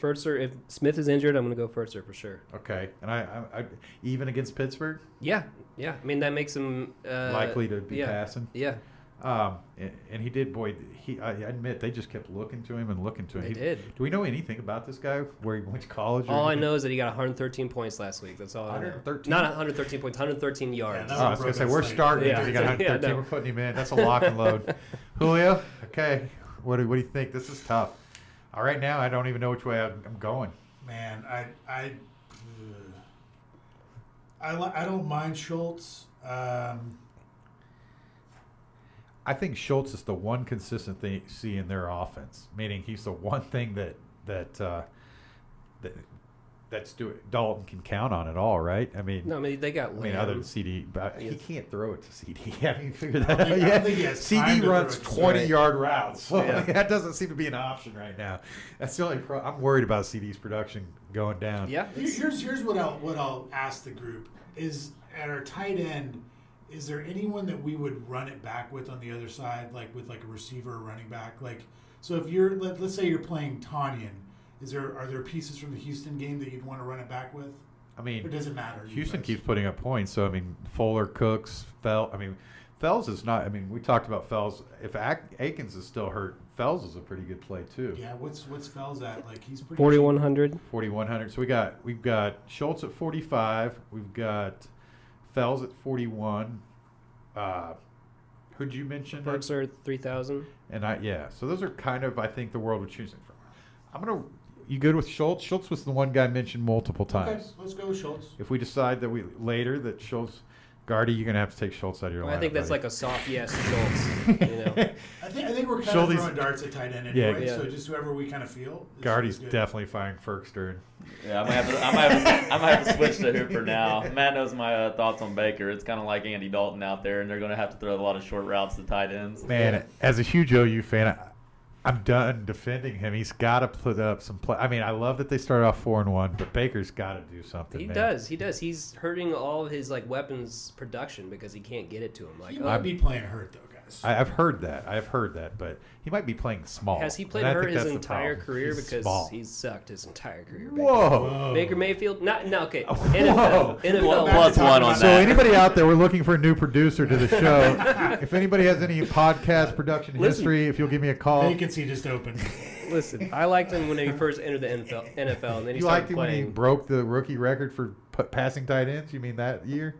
Smith is injured, I'm gonna go Fertzer for sure. Okay, and I even against Pittsburgh. Yeah, Yeah, I mean that makes him likely to be passing. Yeah, And he did, boy. I admit they just kept looking to him and looking to him. they did. Do we know anything about this guy? Where he went to college? Or All I anything? know is that he got 113 points last week. That's all I know. 113? Not 113 points, 113 yards. Yeah, Oh, I was gonna say we're starting. Yeah. He got 113. Yeah, no. We're putting him in. That's a lock and load. Julio, okay. What do you think? This is tough. All right, now I don't even know which way I'm going. Man, I don't mind Schultz. I think Schultz is the one consistent thing you see in their offense. Meaning he's the one thing that Stuart Dalton can count on at all, right? I mean, No, I mean they got. other than CD, but he Yes. can't throw it to CD. Have you figured I that don't out think- I don't yet? think he has CD time to runs throw it to 20-yard routes, so Yeah. that doesn't seem to be an option right now. That's the only I'm worried about CD's production going down. Yeah, Here's what I'll ask the group is at our tight end. Is there anyone that we would run it back with on the other side, like with like a receiver or running back? Like, so if you're let's say you're playing Tanyan, are there pieces from the Houston game that you'd want to run it back with, I or mean, does it matter? you Houston guys? keeps putting up points, so I mean, Fuller, Cooks, Fells is not. I mean, we talked about Fells. If Akins is still hurt, Fells is a pretty good play too. Yeah, what's Fells at? Like he's pretty 4100. 4,100. So we've got Schultz at 45. We've got Fells at 41. Who'd you mention? Perks are 3000. So those are kind of, I think, the world we're choosing from. You good with Schultz? Schultz was the one guy mentioned multiple Okay, times. let's go with Schultz. If we decide that Schultz, Gardy, you're gonna have to take Schultz out of your lineup. I think that's buddy. like a soft yes, Schultz. You know, I think we're kind Schultz- of throwing darts at tight end Yeah, anyway. yeah. So just whoever we kind of feel. Gardy's is good. definitely firing Ferkster. Yeah, I might have to switch to Hooper now. Matt knows my thoughts on Baker. It's kind of like Andy Dalton out there, and they're going to have to throw a lot of short routes to tight ends. Man, as a huge OU fan, I'm done defending him. He's got to put up some play. I mean, I love that they started off 4-1, but Baker's got to do something. he man. does. He's hurting all of his like weapons production because he can't get it to him. Like, He might be playing hurt though, guys. I've heard that, but he might be playing small. has he played And I hurt think his that's the entire problem. career? He's Because small. he's sucked his entire career. Baker. Whoa. Baker Mayfield? No, okay. Whoa. NFL. Plus one on So that. anybody out there, we're looking for a new producer to the show. If anybody has any podcast production Listen. history, if you'll give me a call. Vacancy just opened. Listen, I liked him when he first entered the NFL, and then he You liked started him when he playing. broke the rookie record for passing tight ends? You mean that year?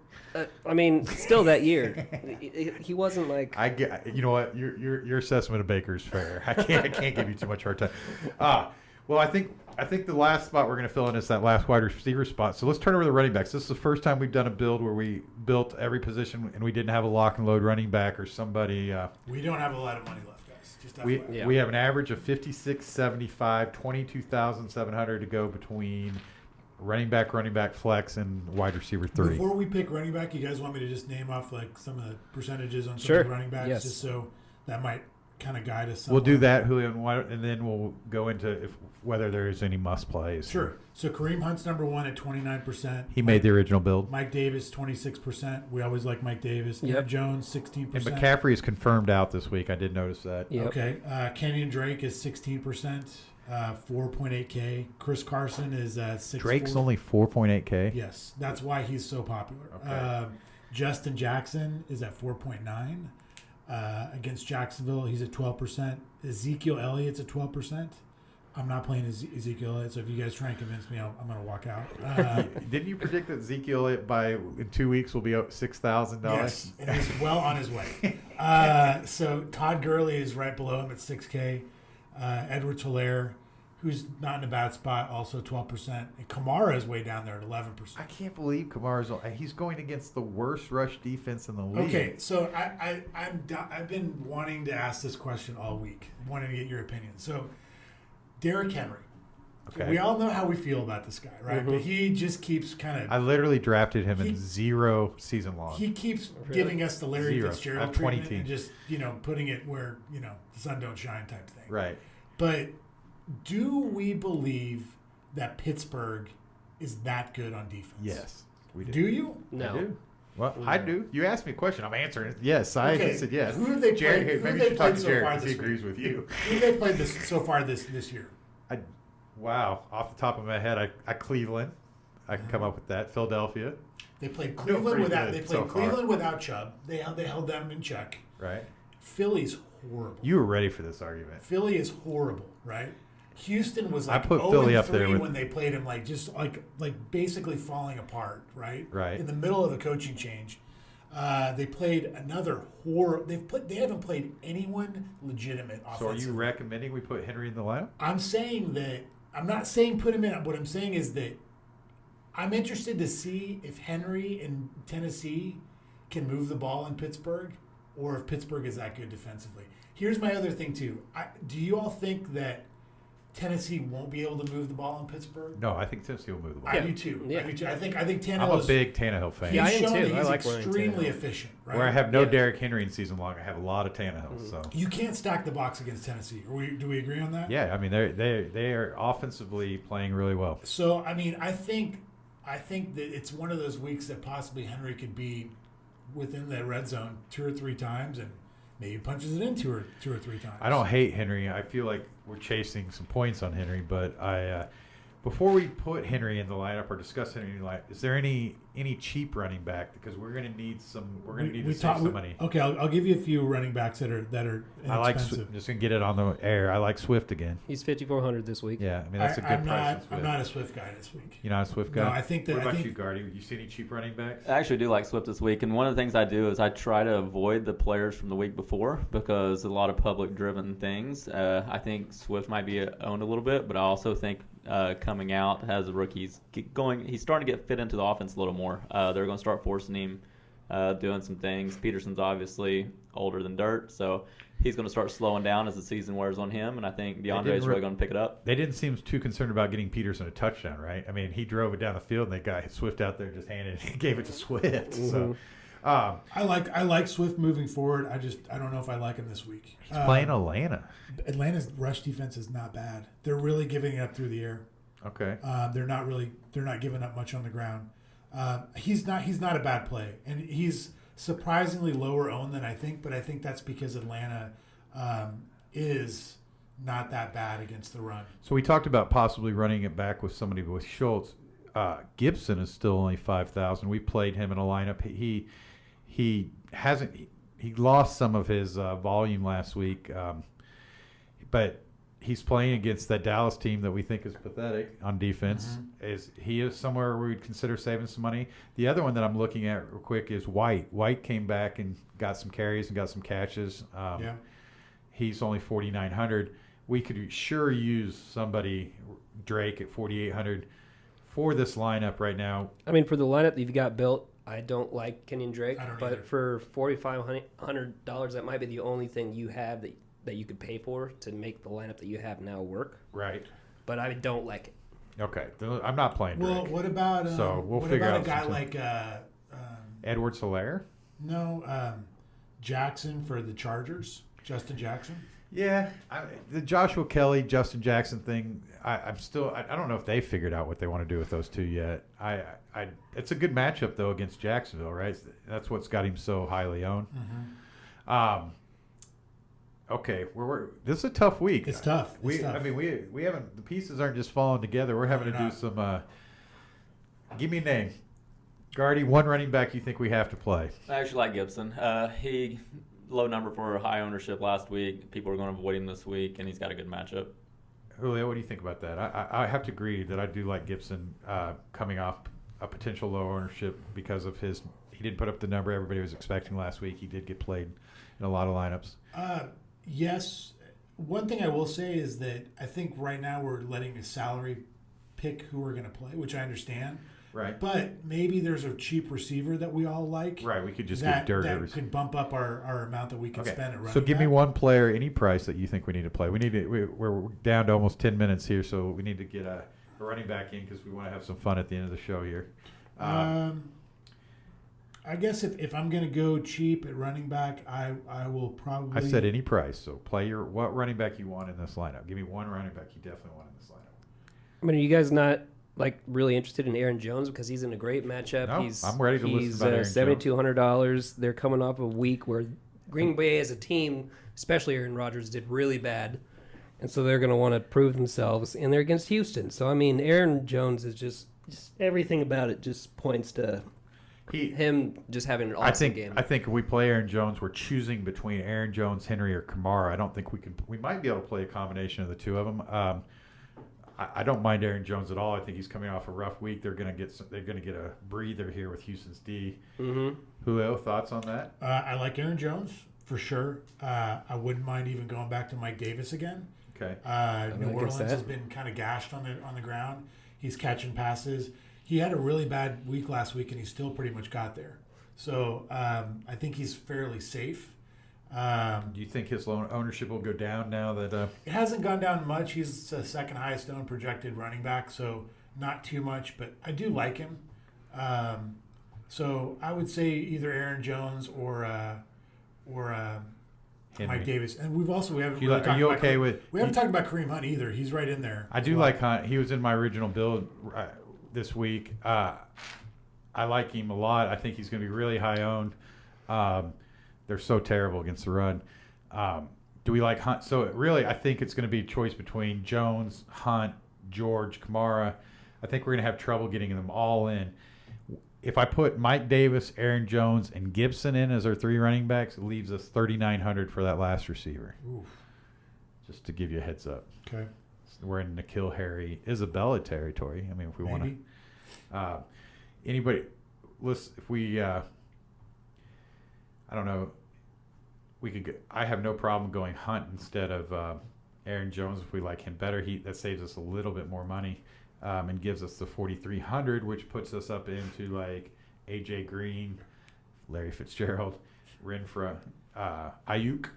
I mean, still that year, he wasn't like. I get. You know what? Your assessment of Baker is fair. I can't give you too much hard time. Well, I think the last spot we're going to fill in is that last wide receiver spot. So let's turn over to the running backs. This is the first time we've done a build where we built every position and we didn't have a lock and load running back or somebody. We don't have a lot of money left, guys. Just We FYI. Yeah. we have an average of 56.75, 22,700 to go between running back, flex, and wide receiver 3. Before we pick running back, you guys want me to just name off like some of the percentages on some Sure. of the running backs, Yes. just so that might kind of guide us. We'll do somewhere. that, Julio, and then we'll go into whether there is any must plays. Sure. So Kareem Hunt's number one at 29%. He made the original build. Mike Davis 26%. We always like Mike Davis. Yep. Aaron Jones And 16%. McCaffrey is confirmed out this week. I did notice that. Yep. Okay. Kenyon Drake is 16%, 4.8K. Chris Carson is 6. Drake's only 4.8K. Yes, that's why he's so popular. Okay. Justin Jackson is at 4.9 against Jacksonville. He's at 12%. Ezekiel Elliott's at 12%. I'm not playing Ezekiel Elliott, so if you guys try and convince me, I'm going to walk out. Didn't you predict that Ezekiel in 2 weeks will be $6,000? Yes, and he's well on his way. So Todd Gurley is right below him at 6K. Edwards Hilaire, who's not in a bad spot, also 12%. And Kamara is way down there at 11%. I can't believe he's going against the worst rush defense in the league. Okay, so I've been wanting to ask this question all week, wanting to get your opinion. So, Derrick Henry. Okay. We all know how we feel about this guy, right? But he just keeps kind I of literally drafted him in 0 season long. he keeps giving us the Larry 0. Fitzgerald I have 20 treatment and teams. just putting it where the sun don't shine type thing. Right. But do we believe that Pittsburgh is that good on defense? Yes, we do. Do you? No. I do. Well, I do. You asked me a question. I'm answering it. Yes, I Okay, said yes. who have they Jared, played- who maybe have you they should talk played to so Jared far 'cause he this agrees with you. Who they played this so far this year? Wow, off the top of my head, I Cleveland. I can come up with that. Philadelphia, They played Doing Cleveland pretty without. good They played so far. Cleveland without Chubb. They held them in check. right? Philly's horrible. You were ready for this argument. Philly is horrible, right? Houston was like I put Philly up 0-3 there with- when they played him, like just like basically falling apart, right? Right. In the middle of the coaching change, they played another horror. They haven't played anyone legitimate So are offensively. you recommending we put Henry in the lineup? I'm saying that I'm not saying put him in. What I'm saying is that I'm interested to see if Henry in Tennessee can move the ball in Pittsburgh, or if Pittsburgh is that good defensively. Here's my other thing too. Do you all think that Tennessee won't be able to move the ball in Pittsburgh? No, I think Tennessee will move the ball. I do too. Yeah. I do too. I think Tannehill. I'm a big Tannehill fan. Yeah, I He's am shown too. that I he's like Ryan extremely Tannehill. efficient. Right. Where I have no Yeah. Derrick Henry in season long, I have a lot of Tannehill. So You can't stack the box against Tennessee. Do we agree on that? yeah, I mean they are offensively playing really well. So I mean, I think that it's one of those weeks that possibly Henry could be within the red zone 2 or 3 times, and maybe punches it in two or 3 times. I don't hate Henry. I feel like we're chasing some points on Henry, but before we put Henry in the lineup or discuss Henry in the lineup, is there any cheap running back, because we're going to need some? We're going to need to save some money. Okay, I'll give you a few running backs that are I like inexpensive. just going to get it on the air. I like Swift again. He's 5,400 this week. Yeah, I mean that's a good I'm price. not. I'm not a Swift guy this week. You're not a Swift guy. No, I think that. What about I think you, Guardy? You see any cheap running backs? I actually do like Swift this week, and one of the things I do is I try to avoid the players from the week before, because a lot of public-driven things. I think Swift might be owned a little bit, but I also think coming out as a rookie, he's starting to get fit into the offense a little more. They're going to start forcing him doing some things. Peterson's obviously older than dirt, so he's going to start slowing down as the season wears on him, and I think DeAndre's really going to pick it up. They didn't seem too concerned about getting Peterson a touchdown, right? I mean, he drove it down the field, and they got Swift out there, just handed it, gave it to Swift. So I like Swift moving forward. I don't know if I like him this week. he's playing Atlanta. Atlanta's rush defense is not bad. They're really giving it up through the air. Okay. They're not giving up much on the ground. He's not a bad play, and he's surprisingly lower owned than I think. But I think that's because Atlanta is not that bad against the run. So we talked about possibly running it back with somebody with Schultz. Gibson is still only 5,000. We played him in a lineup. He hasn't. He lost some of his volume last week, but he's playing against that Dallas team that we think is pathetic on defense. He is somewhere where we'd consider saving some money. The other one that I'm looking at real quick is White. White came back and got some carries and got some catches. Yeah. He's only 4,900. We could sure use somebody, Drake at 4,800 for this lineup right now. I mean, for the lineup that you've got built, I don't like Kenyon Drake, I don't but either. for $4,500, that might be the only thing you have that you could pay for to make the lineup that you have now work. Right. But I don't like it. Okay. I'm not playing Drake. Well, what about So we'll what figure about out a guy some- like Edward Solaire? Jackson for the Chargers? Justin Jackson? Yeah. The Joshua Kelly, Justin Jackson thing, I don't know if they figured out what they want to do with those two yet. It's a good matchup, though, against Jacksonville, right? That's what's got him so highly owned. Okay, this is a tough week. It's tough. It's tough. I mean, we haven't. The pieces aren't just falling together. We're having to do some. Give me a name, Guardy. One running back you think we have to play? I actually like Gibson. He low number for high ownership last week. People are going to avoid him this week, and he's got a good matchup. Julio, what do you think about that? I have to agree that I do like Gibson coming off a potential low ownership because of he didn't put up the number everybody was expecting last week. He did get played in a lot of lineups. Yes. One thing I will say is that I think right now we're letting a salary pick who we're going to play, which I understand. Right. But maybe there's a cheap receiver that we all like. Right. We could just that, get dirt. that could bump up our amount that we can spend at running So give me back. one player, any price that you think we need to play. We're down to almost 10 minutes here, so we need to get a running back in because we want to have some fun at the end of the show here. I guess if I'm going to go cheap at running back, I will probably. I said any price. So play what running back you want in this lineup. Give me one running back you definitely want in this lineup. I mean, are you guys not really interested in Aaron Jones because he's in a great matchup? No, I'm ready to listen about Aaron Jones. $7,200. They're coming off a week where Green Bay as a team, especially Aaron Rodgers, did really bad. And so they're going to want to prove themselves, and they're against Houston. So, I mean, Aaron Jones is just just everything about it just points to him just having an awesome game. I think if we play Aaron Jones, we're choosing between Aaron Jones, Henry, or Kamara. I don't think we might be able to play a combination of the two of them. I don't mind Aaron Jones at all. I think he's coming off a rough week. They're gonna get a breather here with Houston's D. Mm-hmm. Julio, thoughts on that? I like Aaron Jones for sure. I wouldn't mind even going back to Mike Davis again. Okay. New Orleans has been kind of gashed on the ground. He's catching passes. He had a really bad week last week, and he still pretty much got there. So I think he's fairly safe. Do you think his loan ownership will go down now that? It hasn't gone down much. He's the second highest owned projected running back, so not too much. But I do like him. So I would say either Aaron Jones or Mike Davis. And we haven't. We haven't talked about Kareem Hunt either. He's right in there. I do like Hunt. He was in my original build this week. I like him a lot. I think he's going to be really high owned. They're so terrible against the run. Do we like Hunt? So really, I think it's going to be a choice between Jones, Hunt, George, Kamara. I think we're going to have trouble getting them all in. If I put Mike Davis, Aaron Jones, and Gibson in as our 3 running backs, it leaves us $3,900 for that last receiver. Oof. Just to give you a heads up. Okay. We're in N'Keal Harry, Isabella territory. I mean, if we want to. Anybody, listen, if we, I don't know, we could get, I have no problem going Hunt instead of Aaron Jones if we like him better. That saves us a little bit more money and gives us the $4,300, which puts us up into like A.J. Green, Larry Fitzgerald, Renfrow, Ayuk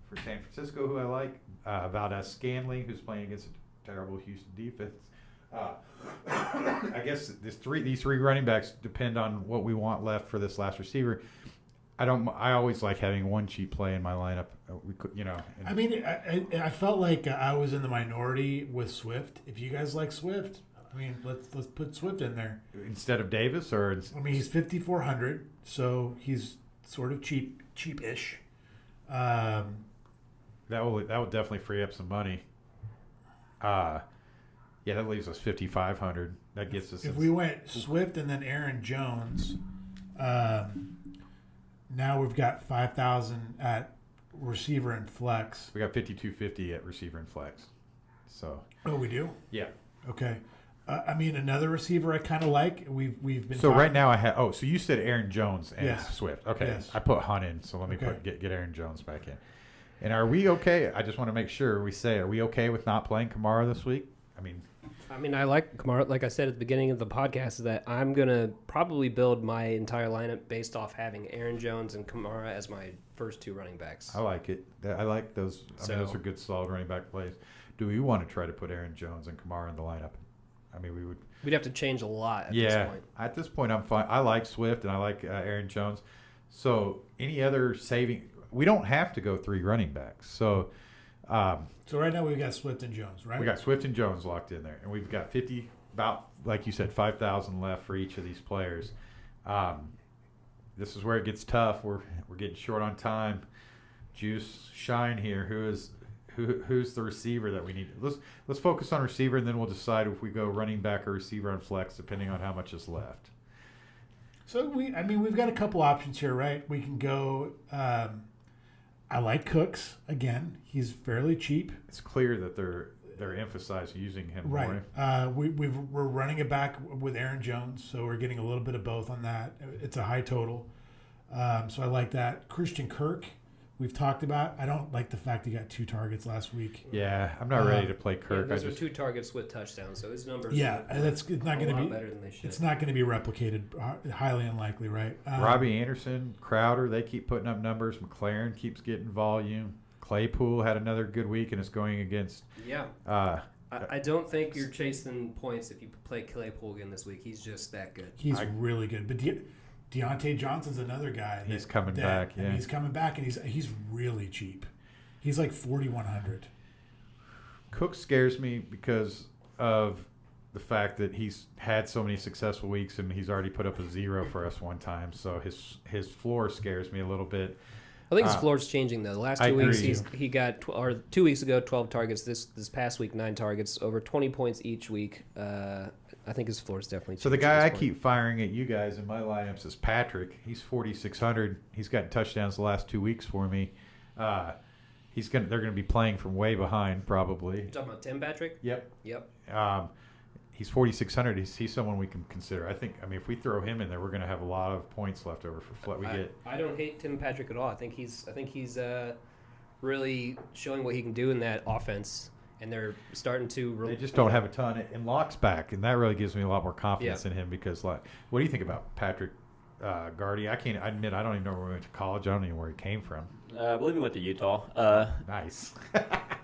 for San Francisco, who I like, Valdez-Scantling, who's playing against a terrible Houston defense. I guess these three running backs depend on what we want left for this last receiver. I always like having one cheap play in my lineup. I mean, I felt like I was in the minority with Swift. If you guys like Swift, I mean, let's put Swift in there instead of Davis, or I mean, he's 5,400, so he's sort of cheapish. That will definitely free up some money. Yeah, that leaves us 5,500. That gets us. If we went Swift and then Aaron Jones, now we've got 5,000 at receiver and flex. We got 5,250 at receiver and flex. So. Oh, we do? Yeah. Okay. I mean, another receiver I kind of like. We've been. So right now I have. Oh, so you said Aaron Jones and Yes. Swift. Okay. Yes. I put Hunt in, so let me get Aaron Jones back in. And are we okay? I just want to make sure are we okay with not playing Kamara this week? I mean, I like Kamara. Like I said at the beginning of the podcast, is that I'm gonna probably build my entire lineup based off having Aaron Jones and Kamara as my first 2 running backs. I like it. I like those. I mean, those are good, solid running back plays. Do we want to try to put Aaron Jones and Kamara in the lineup? I mean, we would. We'd have to change a lot at this point. At this point, I'm fine. I like Swift and I like Aaron Jones. So any other saving? We don't have to go 3 running backs. So. So right now we've got Swift and Jones, right? We got Swift and Jones locked in there, and we've got 50, about like you said, 5,000 left for each of these players. This is where it gets tough. We're getting short on time. Juice, shine here. Who's the receiver that we need? Let's focus on receiver, and then we'll decide if we go running back or receiver on flex, depending on how much is left. So we've got a couple options here, right? We can go. I like Cooks again. He's fairly cheap. It's clear that they're emphasizing using him right. more. We're running it back with Aaron Jones, so we're getting a little bit of both on that. It's a high total, so I like that. Christian Kirk, we've talked about. I don't like the fact he got 2 targets last week. Yeah, I'm not ready to play Kirk. Those are 2 targets with touchdowns, so his numbers. It's not going to be better than they should. It's not going to be replicated. Highly unlikely, right? Robbie Anderson, Crowder, they keep putting up numbers. McLaren keeps getting volume. Claypool had another good week and is going against. Yeah. I don't think you're chasing points if you play Claypool again this week. He's just that good. He's really good, but Deontay Johnson's another guy. He's coming back. Yeah, and he's coming back, and he's really cheap. He's like 4,100. Cook scares me because of the fact that he's had so many successful weeks, and he's already put up a 0 for us one time. So his floor scares me a little bit. I think his floor's changing though. The last 2 weeks he got 2 weeks ago 12 targets. This past week 9 targets, over 20 points each week. I think his floor is definitely. So the too much at guy I this point. keep firing at you guys in my lineups is Patrick. He's 4,600. He's gotten touchdowns the last 2 weeks for me. They're gonna be playing from way behind probably. You're talking about Tim Patrick? Yep. Yep. He's 4,600. He's someone we can consider. I mean, if we throw him in there, we're going to have a lot of points left over for Flet. I don't hate Tim Patrick at all. I think he's really showing what he can do in that offense, and they're starting to. They just don't have a ton. And Locke's back, and that really gives me a lot more confidence in him because, like, what do you think about Patrick Gardy? I can't admit I don't even know where he went to college. I don't even know where he came from. I believe he went to Utah. Nice.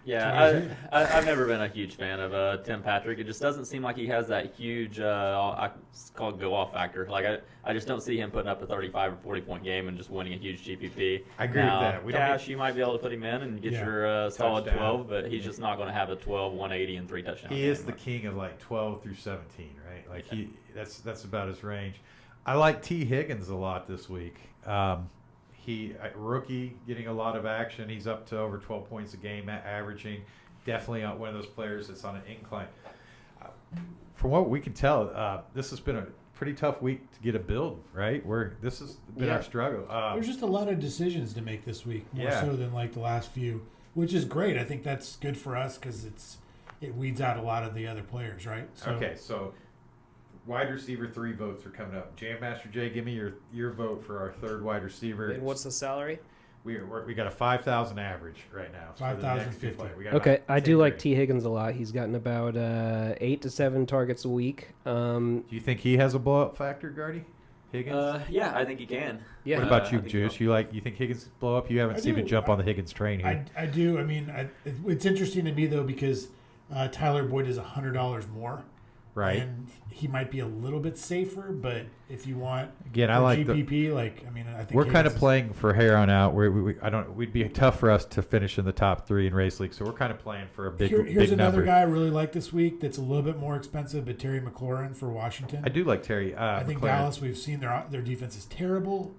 Yeah, I've never been a huge fan of Tim Patrick. It just doesn't seem like he has that huge, I call it go-off factor. Like, I just don't see him putting up a 35 or 40-point game and just winning a huge GPP. I agree with that. We don't Cash, you might be able to put him in and get your solid Touchdown. 12, but he's just not going to have a 12, 180, and 3 touchdowns. He is the king of like 12 through 17, right? Like that's about his range. I like T. Higgins a lot this week. Rookie getting a lot of action. He's up to over 12 points a game, averaging. Definitely one of those players that's on an incline. From what we can tell, this has been a pretty tough week to get a build, right? This has been our struggle. There's just a lot of decisions to make this week, more so than like the last few, which is great. I think that's good for us because it weeds out a lot of the other players, right? So wide receiver 3 votes are coming up. Jam Master Jay, give me your vote for our third wide receiver. And what's the salary? We got a 5,000 average right now. 5,050. Okay, I do like T. Higgins a lot. He's gotten about 8 to 7 targets a week. Do you think he has a blow-up factor, Gardy? Higgins? Yeah, I think he can. Yeah. What about you, I think Juice? so. You think Higgins blow up? You haven't I seemed to do. jump on the Higgins train here. I do. I mean, it's interesting to me though because Tyler Boyd is $100 more. Right. And he might be a little bit safer, but if you want Again, I for like GPP, I think we're kind of Higgins is- playing for hair on out. We'd be tough for us to finish in the top 3 in race league. So we're kind of playing for a big Here's big another number. guy I really like this week that's a little bit more expensive, but Terry McLaurin for Washington. I do like Terry. I think McLaren. Dallas. We've seen their defense is terrible.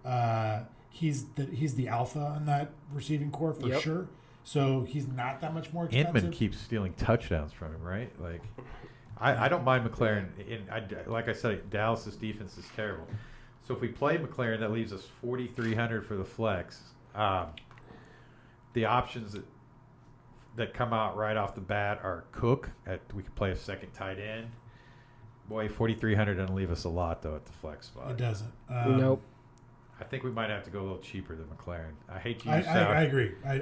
He's the alpha in that receiving core for Yep. sure. So he's not that much more expensive. Inman keeps stealing touchdowns from him, right? Like, I don't mind McLaren. Like I said, Dallas's defense is terrible. So if we play McLaren, that leaves us 4,300 for the flex. The options that come out right off the bat are Cook. We could play a second tight end. Boy, 4,300 doesn't leave us a lot though at the flex spot. It doesn't. Nope. I think we might have to go a little cheaper than McLaren. I hate to I use South. agree. I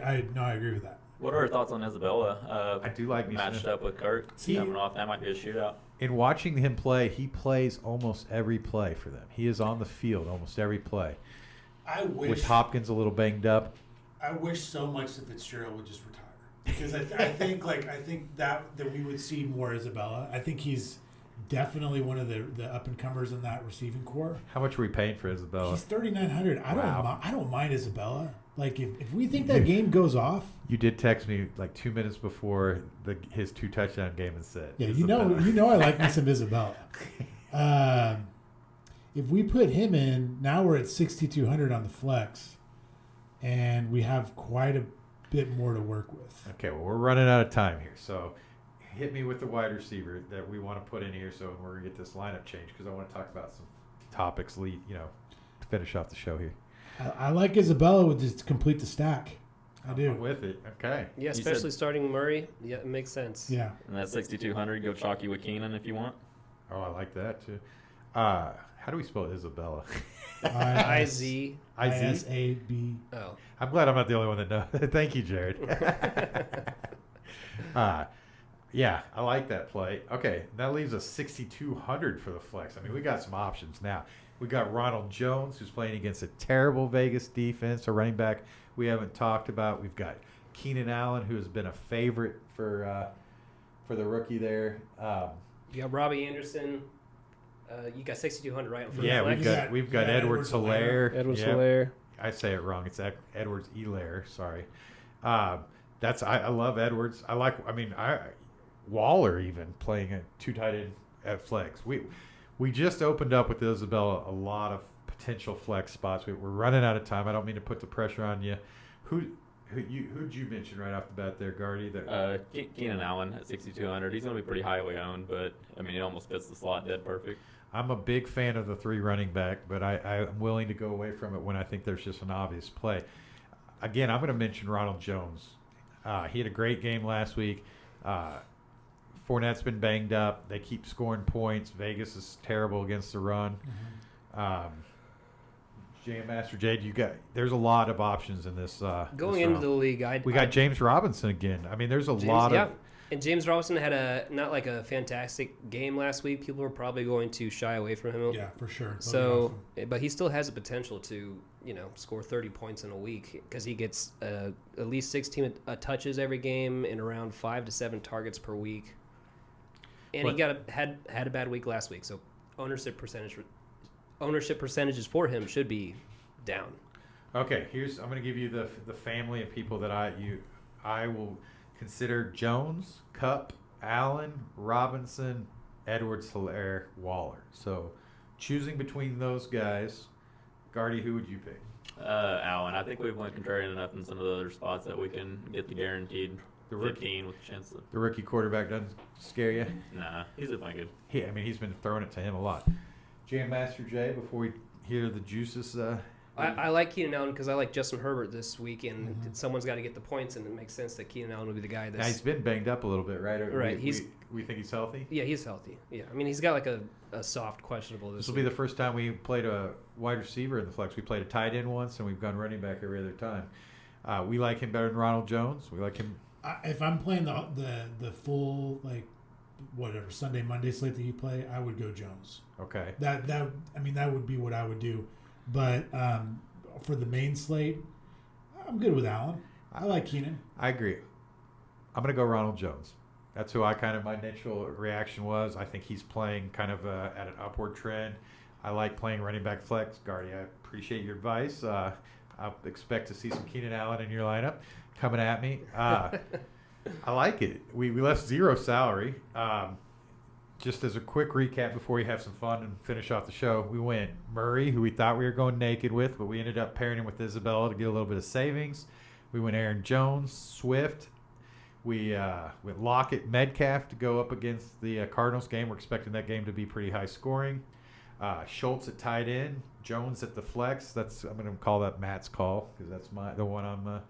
agree with that. What are our thoughts on Isabella? I do like me matched some- up with Kurt. Coming off, that might be a shootout. In watching him play, he plays almost every play for them. He is on the field almost every play. I wish With Hopkins a little banged up. I wish so much that Fitzgerald would just retire because I think that we would see more Isabella. I think he's definitely one of the up and comers in that receiving core. How much are we paying for Isabella? He's 3,900. Wow. I don't mind Isabella. Like if we think that game goes off, You did text me like 2 minutes before his 2 touchdown game and said, yeah, Isabella. you know I like me some Isabella. If we put him in, now we're at 6,200 on the flex, and we have quite a bit more to work with. Okay, well, we're running out of time here. So hit me with the wide receiver that we want to put in here so we're going to get this lineup changed because I want to talk about some topics, to finish off the show here. I like Isabella with just complete the stack. I do. I'm with it. Okay. Yeah, You especially said- starting Murray. Yeah, it makes sense. Yeah. And that 6,200, go chalky with Keenan if you want. Oh, I like that too. How do we spell Isabella? IZ. ISAB. Oh. I'm glad I'm not the only one that knows. Thank you, Jared. Yeah, I like that play. Okay, that leaves us 6,200 for the flex. I mean, we got some options now. We got Ronald Jones, who's playing against a terrible Vegas defense, a running back we haven't talked about. We've got Keenan Allen, who has been a favorite for the rookie there. You got Robbie Anderson. You got 6,200 right for Yeah, flex. we've got Edwards Hilaire. Edwards Yep. Hilaire. I say it wrong. It's Edwards Hilaire. Sorry. I love Edwards. Waller even playing a 2 tight end at flex. We just opened up with Isabella a lot of potential flex spots. We're running out of time. I don't mean to put the pressure on you. Who'd you mention right off the bat there, Gardy? That Keenan Allen at 6,200. He's going to be pretty highly owned, but I mean, he almost fits the slot dead perfect. I'm a big fan of the 3 running back, but I'm willing to go away from it when I think there's just an obvious play. Again, I'm going to mention Ronald Jones. He had a great game last week. Fournette's been banged up. They keep scoring points. Vegas is terrible against the run. Jam Master Jade, there's a lot of options in this. Going this into round. the league, We got James Robinson again. I mean, there's a lot of. And James Robinson had not like a fantastic game last week. People are probably going to shy away from him. Yeah, for sure. So, but he still has the potential to, score 30 points in a week because he gets at least 16 touches every game and around 5 to 7 targets per week. And he had a bad week last week, so ownership percentages for him should be down. Okay, I'm going to give you the family of people that I will consider: Jones, Kupp, Allen, Robinson, Edwards, Hilaire, Waller. So, choosing between those guys, Gardy, who would you pick? Allen. I think we've went contrarian enough in some of the other spots that we can get the guaranteed 15 with a chance to. The rookie quarterback doesn't scare you? Nah, he's playing good. He's been throwing it to him a lot. Jam Master Jay, before we hear the juices. I like Keenan Allen because I like Justin Herbert this week, and someone's got to get the points, and it makes sense that Keenan Allen would be the guy. Now, he's been banged up a little bit, right? Right. We think he's healthy? Yeah, he's healthy. Yeah, I mean, he's got like a soft questionable this This will week. be the first time we played a wide receiver in the flex. We played a tight end once, and we've gone running back every other time. We like him better than Ronald Jones. We like him. If I'm playing the full Sunday Monday slate that you play, I would go Jones. Okay. That would be what I would do. But for the main slate, I'm good with Allen. I like Keenan. I agree. I'm going to go Ronald Jones. That's who my initial reaction was. I think he's playing kind of at an upward trend. I like playing running back flex. Gardy, I appreciate your advice. I expect to see some Keenan Allen in your lineup coming at me. I like it. We left zero salary. Just as a quick recap before we have some fun and finish off the show, we went Murray, who we thought we were going naked with, but we ended up pairing him with Isabella to get a little bit of savings. We went Aaron Jones, Swift. We went Lockett, Metcalf to go up against the Cardinals game. We're expecting that game to be pretty high scoring. Schultz at tight end, Jones at the flex. I'm going to call that Matt's call because that's the one I'm.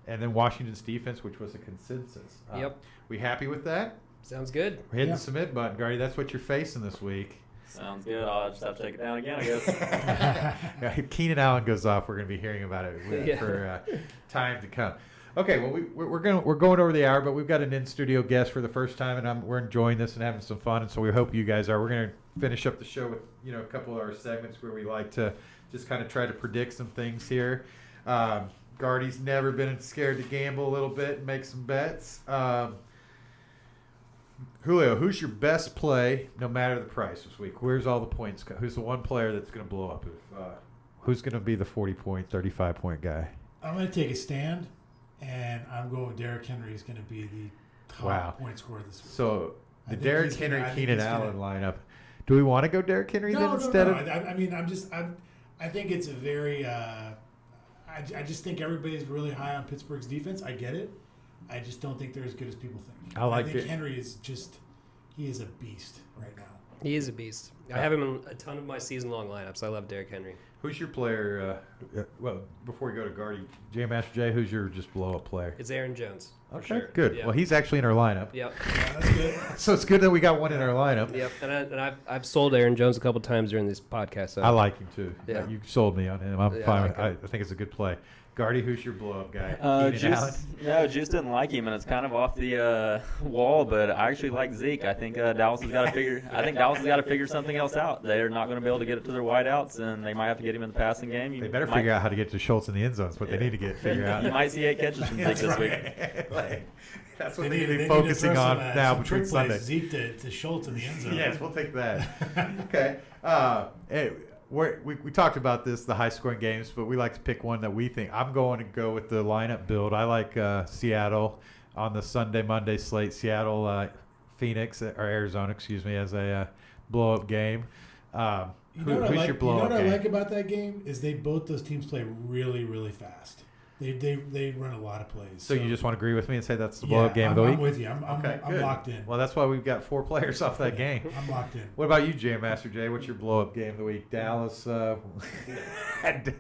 And then Washington's defense, which was a consensus. Yep. We happy with that? Sounds good. We're hitting the submit button, Gardy. That's what you're facing this week. Sounds good. I'll just have to take it down again, I guess. Keenan Allen goes off. We're going to be hearing about it for time to come. Okay, well we're going over the hour, but we've got an in-studio guest for the first time, and we're enjoying this and having some fun, and so we hope you guys are. We're going to finish up the show with a couple of our segments where we like to just kind of try to predict some things here. Gardy's never been scared to gamble a little bit and make some bets. Julio, who's your best play, no matter the price this week? Where's all the points? Who's the one player that's going to blow up? Who's going to be the 40-point, 35-point guy? I'm going to take a stand, and I'm going with Derrick Henry is going to be the top point scorer this week. So the Derrick Henry, Keenan Allen lineup. Do we want to go Derrick Henry instead of? I think it's a very. I just think everybody's really high on Pittsburgh's defense. I get it. I just don't think they're as good as people think. I think Henry is he is a beast right now. He is a beast. I have him in a ton of my season-long lineups. I love Derrick Henry. Who's your player? Well, before we go to Gardy, Jam Master Jay, who's your just blow-up player? It's Aaron Jones. Okay, sure. good. Yep. Well, he's actually in our lineup. Yep. Yeah, that's good. So it's good that we got one in our lineup. Yep. And I've sold Aaron Jones a couple times during this podcast. So. I like him too. Yeah. You sold me on him. I'm fine. I think it's a good play. Gardy, who's your blow-up guy? Juice didn't like him, and it's kind of off the wall. But I actually like Zeke. I think Dallas has got to figure. I think Dallas has got to figure something else out. They're not going to be able to get it to their wideouts, and they might have to get him in the passing game. They better figure out how to get to Schultz in the end zone. That's what they need to figure out. You might see 8 catches from Zeke this week. That's what they need to be focusing on now between Sunday. Zeke to Schultz in the end zone. Yes, we'll take that. Okay. Hey, we talked about this, the high-scoring games, but we like to pick one that we think. I'm going to go with the lineup build. I like Seattle on the Sunday-Monday slate. Seattle, Phoenix, or Arizona, excuse me, as a blow-up game. Who's your blow-up game? You know what I like about that game is both those teams play really, really fast. They run a lot of plays. So you just want to agree with me and say that's the yeah, blow-up game of the I'm week? with you. I'm good. locked in. Well, that's why we've got 4 players off that game. I'm locked in. What about you, Jam Master Jay? What's your blow-up game of the week? Dallas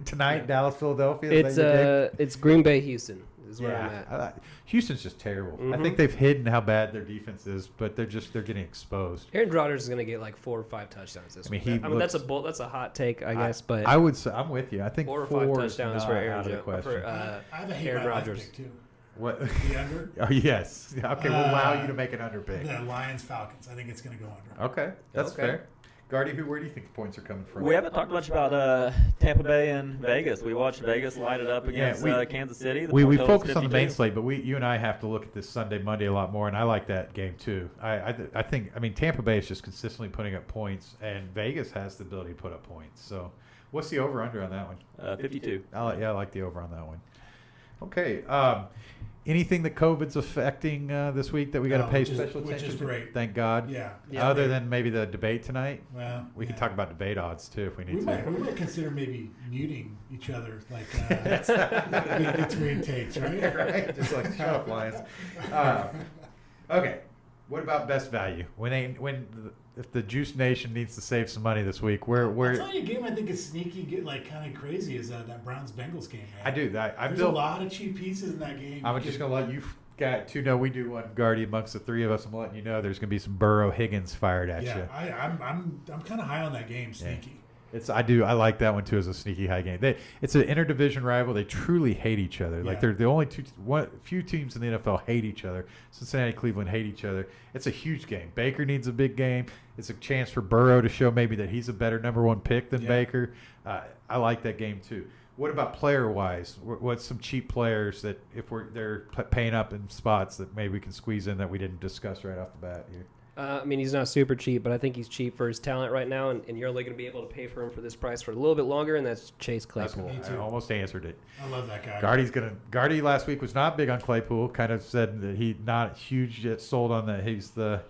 tonight. Dallas, Philadelphia. Is that your game? It's Green Bay, Houston is where I'm at. Houston's just terrible. I Mhm. think they've hidden how bad their defense is, but they're getting exposed. Aaron Rodgers is going to get like 4 or 5 touchdowns this week. That's a hot take, I guess, but I would say I'm with you. I think 4 or 5 is touchdowns not for Aaron out of the for question. I have a hate Aaron my life Rodgers. pick too. What? The under. Oh yes. Okay, we'll allow you to make an under pick. The Lions Falcons. I think it's going to go under. Okay, that's Okay. fair. Guardy, where do you think the points are coming from? We haven't talked much about Tampa Bay and Vegas. We watched Vegas light it up against Kansas City. We point total's focus on the 52. main slate, but you and I have to look at this Sunday, Monday a lot more, and I like that game too. I think Tampa Bay is just consistently putting up points, and Vegas has the ability to put up points. So, what's the over under on that one? 52. I like the over on that one. Okay. Anything that COVID's affecting this week that we got to pay special attention which is to? great. Thank God. Yeah. Other than maybe the debate tonight, Well, we can yeah. talk about debate odds too if we need We to. might consider maybe muting each other, like between takes, right? Right? Just like shut up, Lions. Okay. What about best value? If the Juice Nation needs to save some money this week, I'll tell you a game I think is sneaky, kind of crazy is that Browns Bengals game. Man. I do that. There's a lot of cheap pieces in that game. I'm just gonna let you got to know we do one Guardy amongst the 3 of us. I'm letting you know there's gonna be some Burrow Higgins fired at you. I'm kind of high on that game. Sneaky. I like that one too as a sneaky high game. It's an interdivision rival. They truly hate each other. Like they're the only few teams in the NFL hate each other. Cincinnati, Cleveland hate each other. It's a huge game. Baker needs a big game. It's a chance for Burrow to show maybe that he's a better number 1 pick than Baker. I like that game too. What about player wise? What's some cheap players that if they're paying up in spots that maybe we can squeeze in that we didn't discuss right off the bat here? He's not super cheap, but I think he's cheap for his talent right now, and you're only going to be able to pay for him for this price for a little bit longer, and that's Chase Claypool. I almost answered it. I love that guy. Guardy last week was not big on Claypool. Kind of said that he not huge yet sold on that.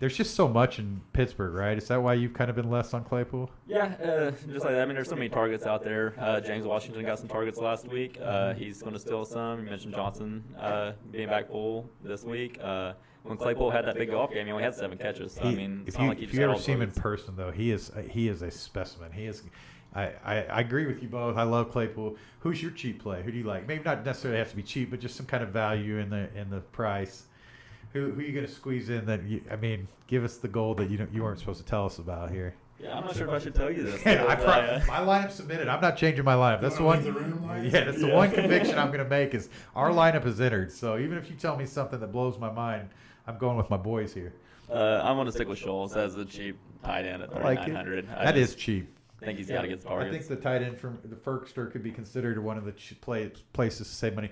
There's just so much in Pittsburgh, right? Is that why you've kind of been less on Claypool? Yeah, just like that. There's so many targets out there. James Washington got some targets last week. He's going to steal some. You mentioned Johnson being back full this week. When Claypool had that big golf game, he only had 7 catches. So, if you ever see him in person, though, he is a specimen. He is. I agree with you both. I love Claypool. Who's your cheap play? Who do you like? Maybe not necessarily have to be cheap, but just some kind of value in the price. Who are you going to squeeze in that? Give us the gold that you weren't supposed to tell us about here. Yeah, I'm not sure if I should tell you this. My lineup's submitted. I'm not changing my lineup. That's the one. That's the one conviction I'm going to make is our lineup is entered. So even if you tell me something that blows my mind, I'm going with my boys here. I'm going to stick with Scholes as a cheap tight end at 3,900. That is cheap. I think he's got to get the targets. I think the tight end from the Ferkster could be considered one of the places to save money.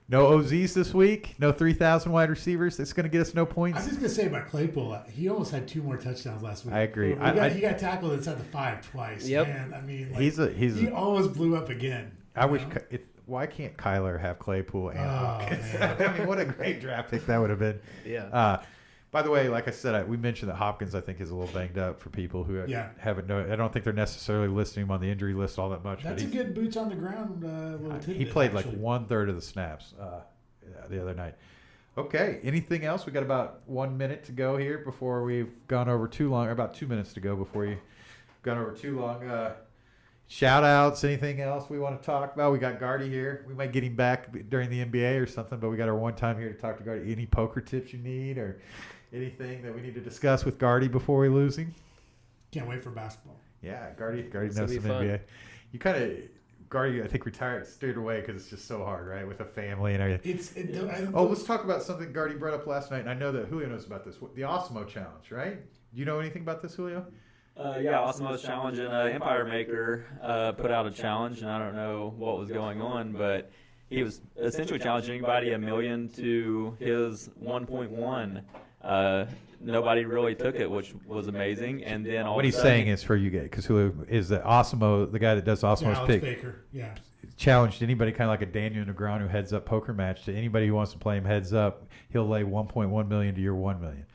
No OZs this week. No 3,000 wide receivers. It's going to get us no points. I was just going to say about Claypool, he almost had 2 more touchdowns last week. I agree. He got tackled inside the 5 twice. Yep. And he almost blew up again. Why can't Kyler have Claypool and Hopkins? Man. What a great draft pick that would have been. Yeah. By the way, like I said, we mentioned that Hopkins, I think, is a little banged up for people who haven't known. I don't think they're necessarily listing him on the injury list all that much. That's a good boots on the ground little tidbit. He played like 1/3 of the snaps the other night. Okay, anything else? We got about 1 minute to go here before we've gone over too long, or about 2 minutes to go before you've gone over too long. Shout outs, anything else we want to talk about? We got Guardy here. We might get him back during the NBA or something, but we got our one time here to talk to Guardy. Any poker tips you need or anything that we need to discuss with Guardy before we lose him? Can't wait for basketball. Yeah, Guardy knows some fun. NBA. You kind of, Guardy, I think steered away because it's just so hard, right, with a family and everything. Let's talk about something Guardy brought up last night, and I know that Julio knows about this. The Osmo Challenge, right? Do you know anything about this, Julio? Osmo's Challenge and Empire Maker put out a challenge, and I don't know what was going on, but he was essentially challenging anybody $1 million to his 1.1. Nobody really took it, which was amazing. And then what he's saying is for you guys, because Julio is that Osmo, the guy that does Osmo's Alex pick, Baker. Yeah. Challenged anybody kind of like a Daniel Negreanu heads up poker match to anybody who wants to play him heads up. He'll lay 1.1 million to your 1 million.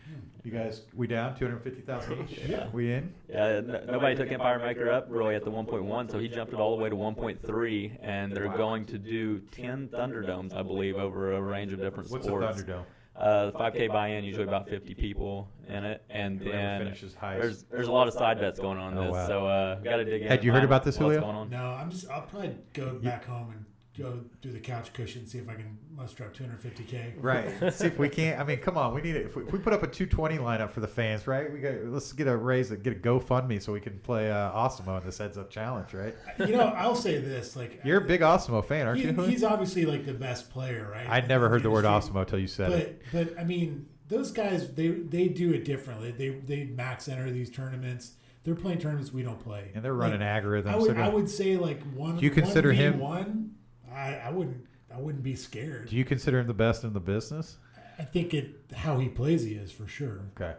You guys, we down 250,000 each? Yeah. We in? Yeah, nobody took Empire Maker up really at the 1.1, so he jumped it all the way to 1.3, and they're going to do 10 Thunderdomes, I believe, over a range of different What's sports. a Thunderdome? The 5K buy-in, usually about 50 people in it, and Whoever then finishes highest. there's a lot of side bets going on in Oh, this, wow. so we got to dig in. Had and you heard find about this, what's Julio? going on. No, I'll probably go back home and go do the couch cushion, see if I can muster up 250K. Right. See if we can't. I mean, come on. We need it. If we put up a 220 lineup for the fans, right? Let's get a raise, get a GoFundMe so we can play Osimo in this heads up challenge, right? You know, I'll say this: like, You're a big Osimo fan, aren't you? he's obviously like the best player, right? I'd never heard the word industry. Osimo till you said it. But I mean, those guys they do it differently. They max enter these tournaments. They're playing tournaments we don't play, And they're running Like, algorithms. I would say like one. Do you consider him- 1v1, I wouldn't be scared. Do you consider him the best in the business? I think how he plays he is for sure. Okay.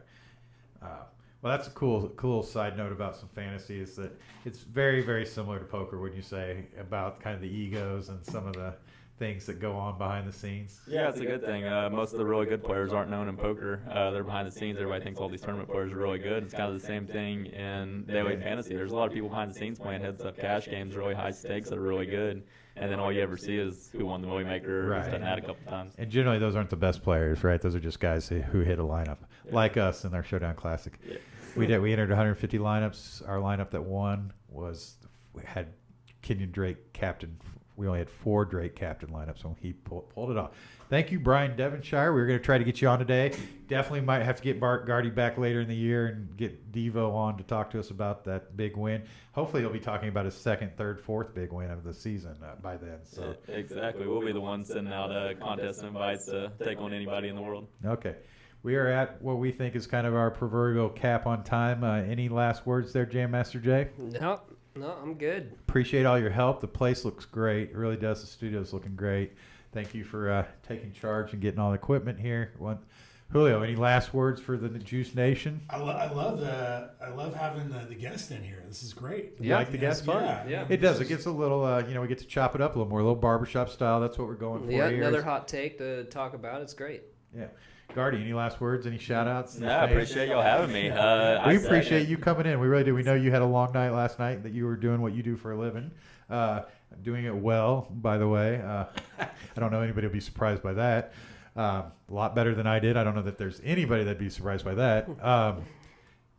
Well, that's a cool side note about some fantasy is that it's very, very similar to poker, wouldn't you say, about kind of the egos and some of the things that go on behind the scenes? Yeah, it's a good thing. Most of the really good players aren't known in poker. They're behind the scenes. Everybody thinks all these tournament players are really good. It's kind of the same thing in daily fantasy. There's a lot of people behind the scenes playing heads-up cash games, really high stakes that are really good. And then all you ever see is who won the Millie Maker, Right. who's done that a couple times. And generally, those aren't the best players, right? Those are just guys who hit a lineup, like us in our Showdown Classic. Yeah. We entered 150 lineups. Our lineup that won we had Kenyon Drake captain. We only had 4 Drake captain lineups, so he pulled it off. Thank you, Brian Devonshire. We were going to try to get you on today. Definitely might have to get Bart Gardy back later in the year and get Devo on to talk to us about that big win. Hopefully, he'll be talking about his second, third, fourth big win of the season by then. So Exactly. We'll be the ones sending out contest invites to take on anybody in the world. okay. We are at what we think is kind of our proverbial cap on time. Any last words there, Jam Master Jay? No, I'm good. Appreciate all your help. The place looks great. It really does. The studio's looking great. Thank you for taking charge and getting all the equipment here. Julio, any last words for the Juice Nation? I love having the guest in here. This is great. You like the guest? fun. Yeah. Yeah. It does. It gets a little, we get to chop it up a little more, a little barbershop style. That's what we're going for Yeah, here. another hot take to talk about. It's great. Yeah. Gardy, any last words? Any shout outs? Yeah, I appreciate y'all having me. We appreciate you coming in. We really do. We know you had a long night last night, that you were doing what you do for a living. Doing it well, by the way. I don't know anybody will be surprised by that. A lot better than I did. I don't know that there's anybody that'd be surprised by that.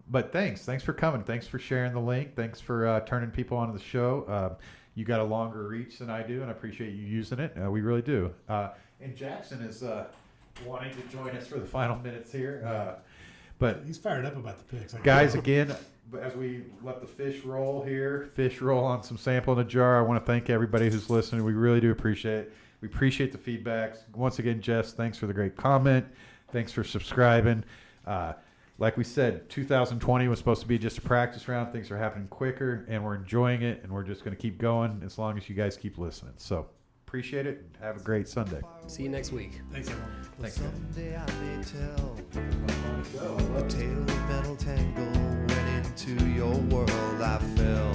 But thanks. Thanks for coming. Thanks for sharing the link. Thanks for turning people onto the show. You got a longer reach than I do, and I appreciate you using it. We really do. And Jackson is wanting to join us for the final minutes here. But He's fired up about the picks. guys, again, as we let the fish roll on some sample in a jar, I want to thank everybody who's listening. We really do appreciate it. We appreciate the feedbacks. Once again, Jess, thanks for the great comment. Thanks for subscribing. Like we said, 2020 was supposed to be just a practice round. Things are happening quicker, and we're enjoying it, and we're just going to keep going as long as you guys keep listening. So appreciate it. Have a great Sunday. See you next week. Thanks, everyone. Thanks, guys. Someday I may tell a tale of metal tangle went into your world I fell.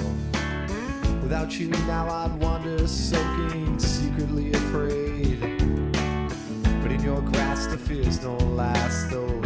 Without you now I'd wander soaking, secretly afraid. But in your grasp the fears don't last, though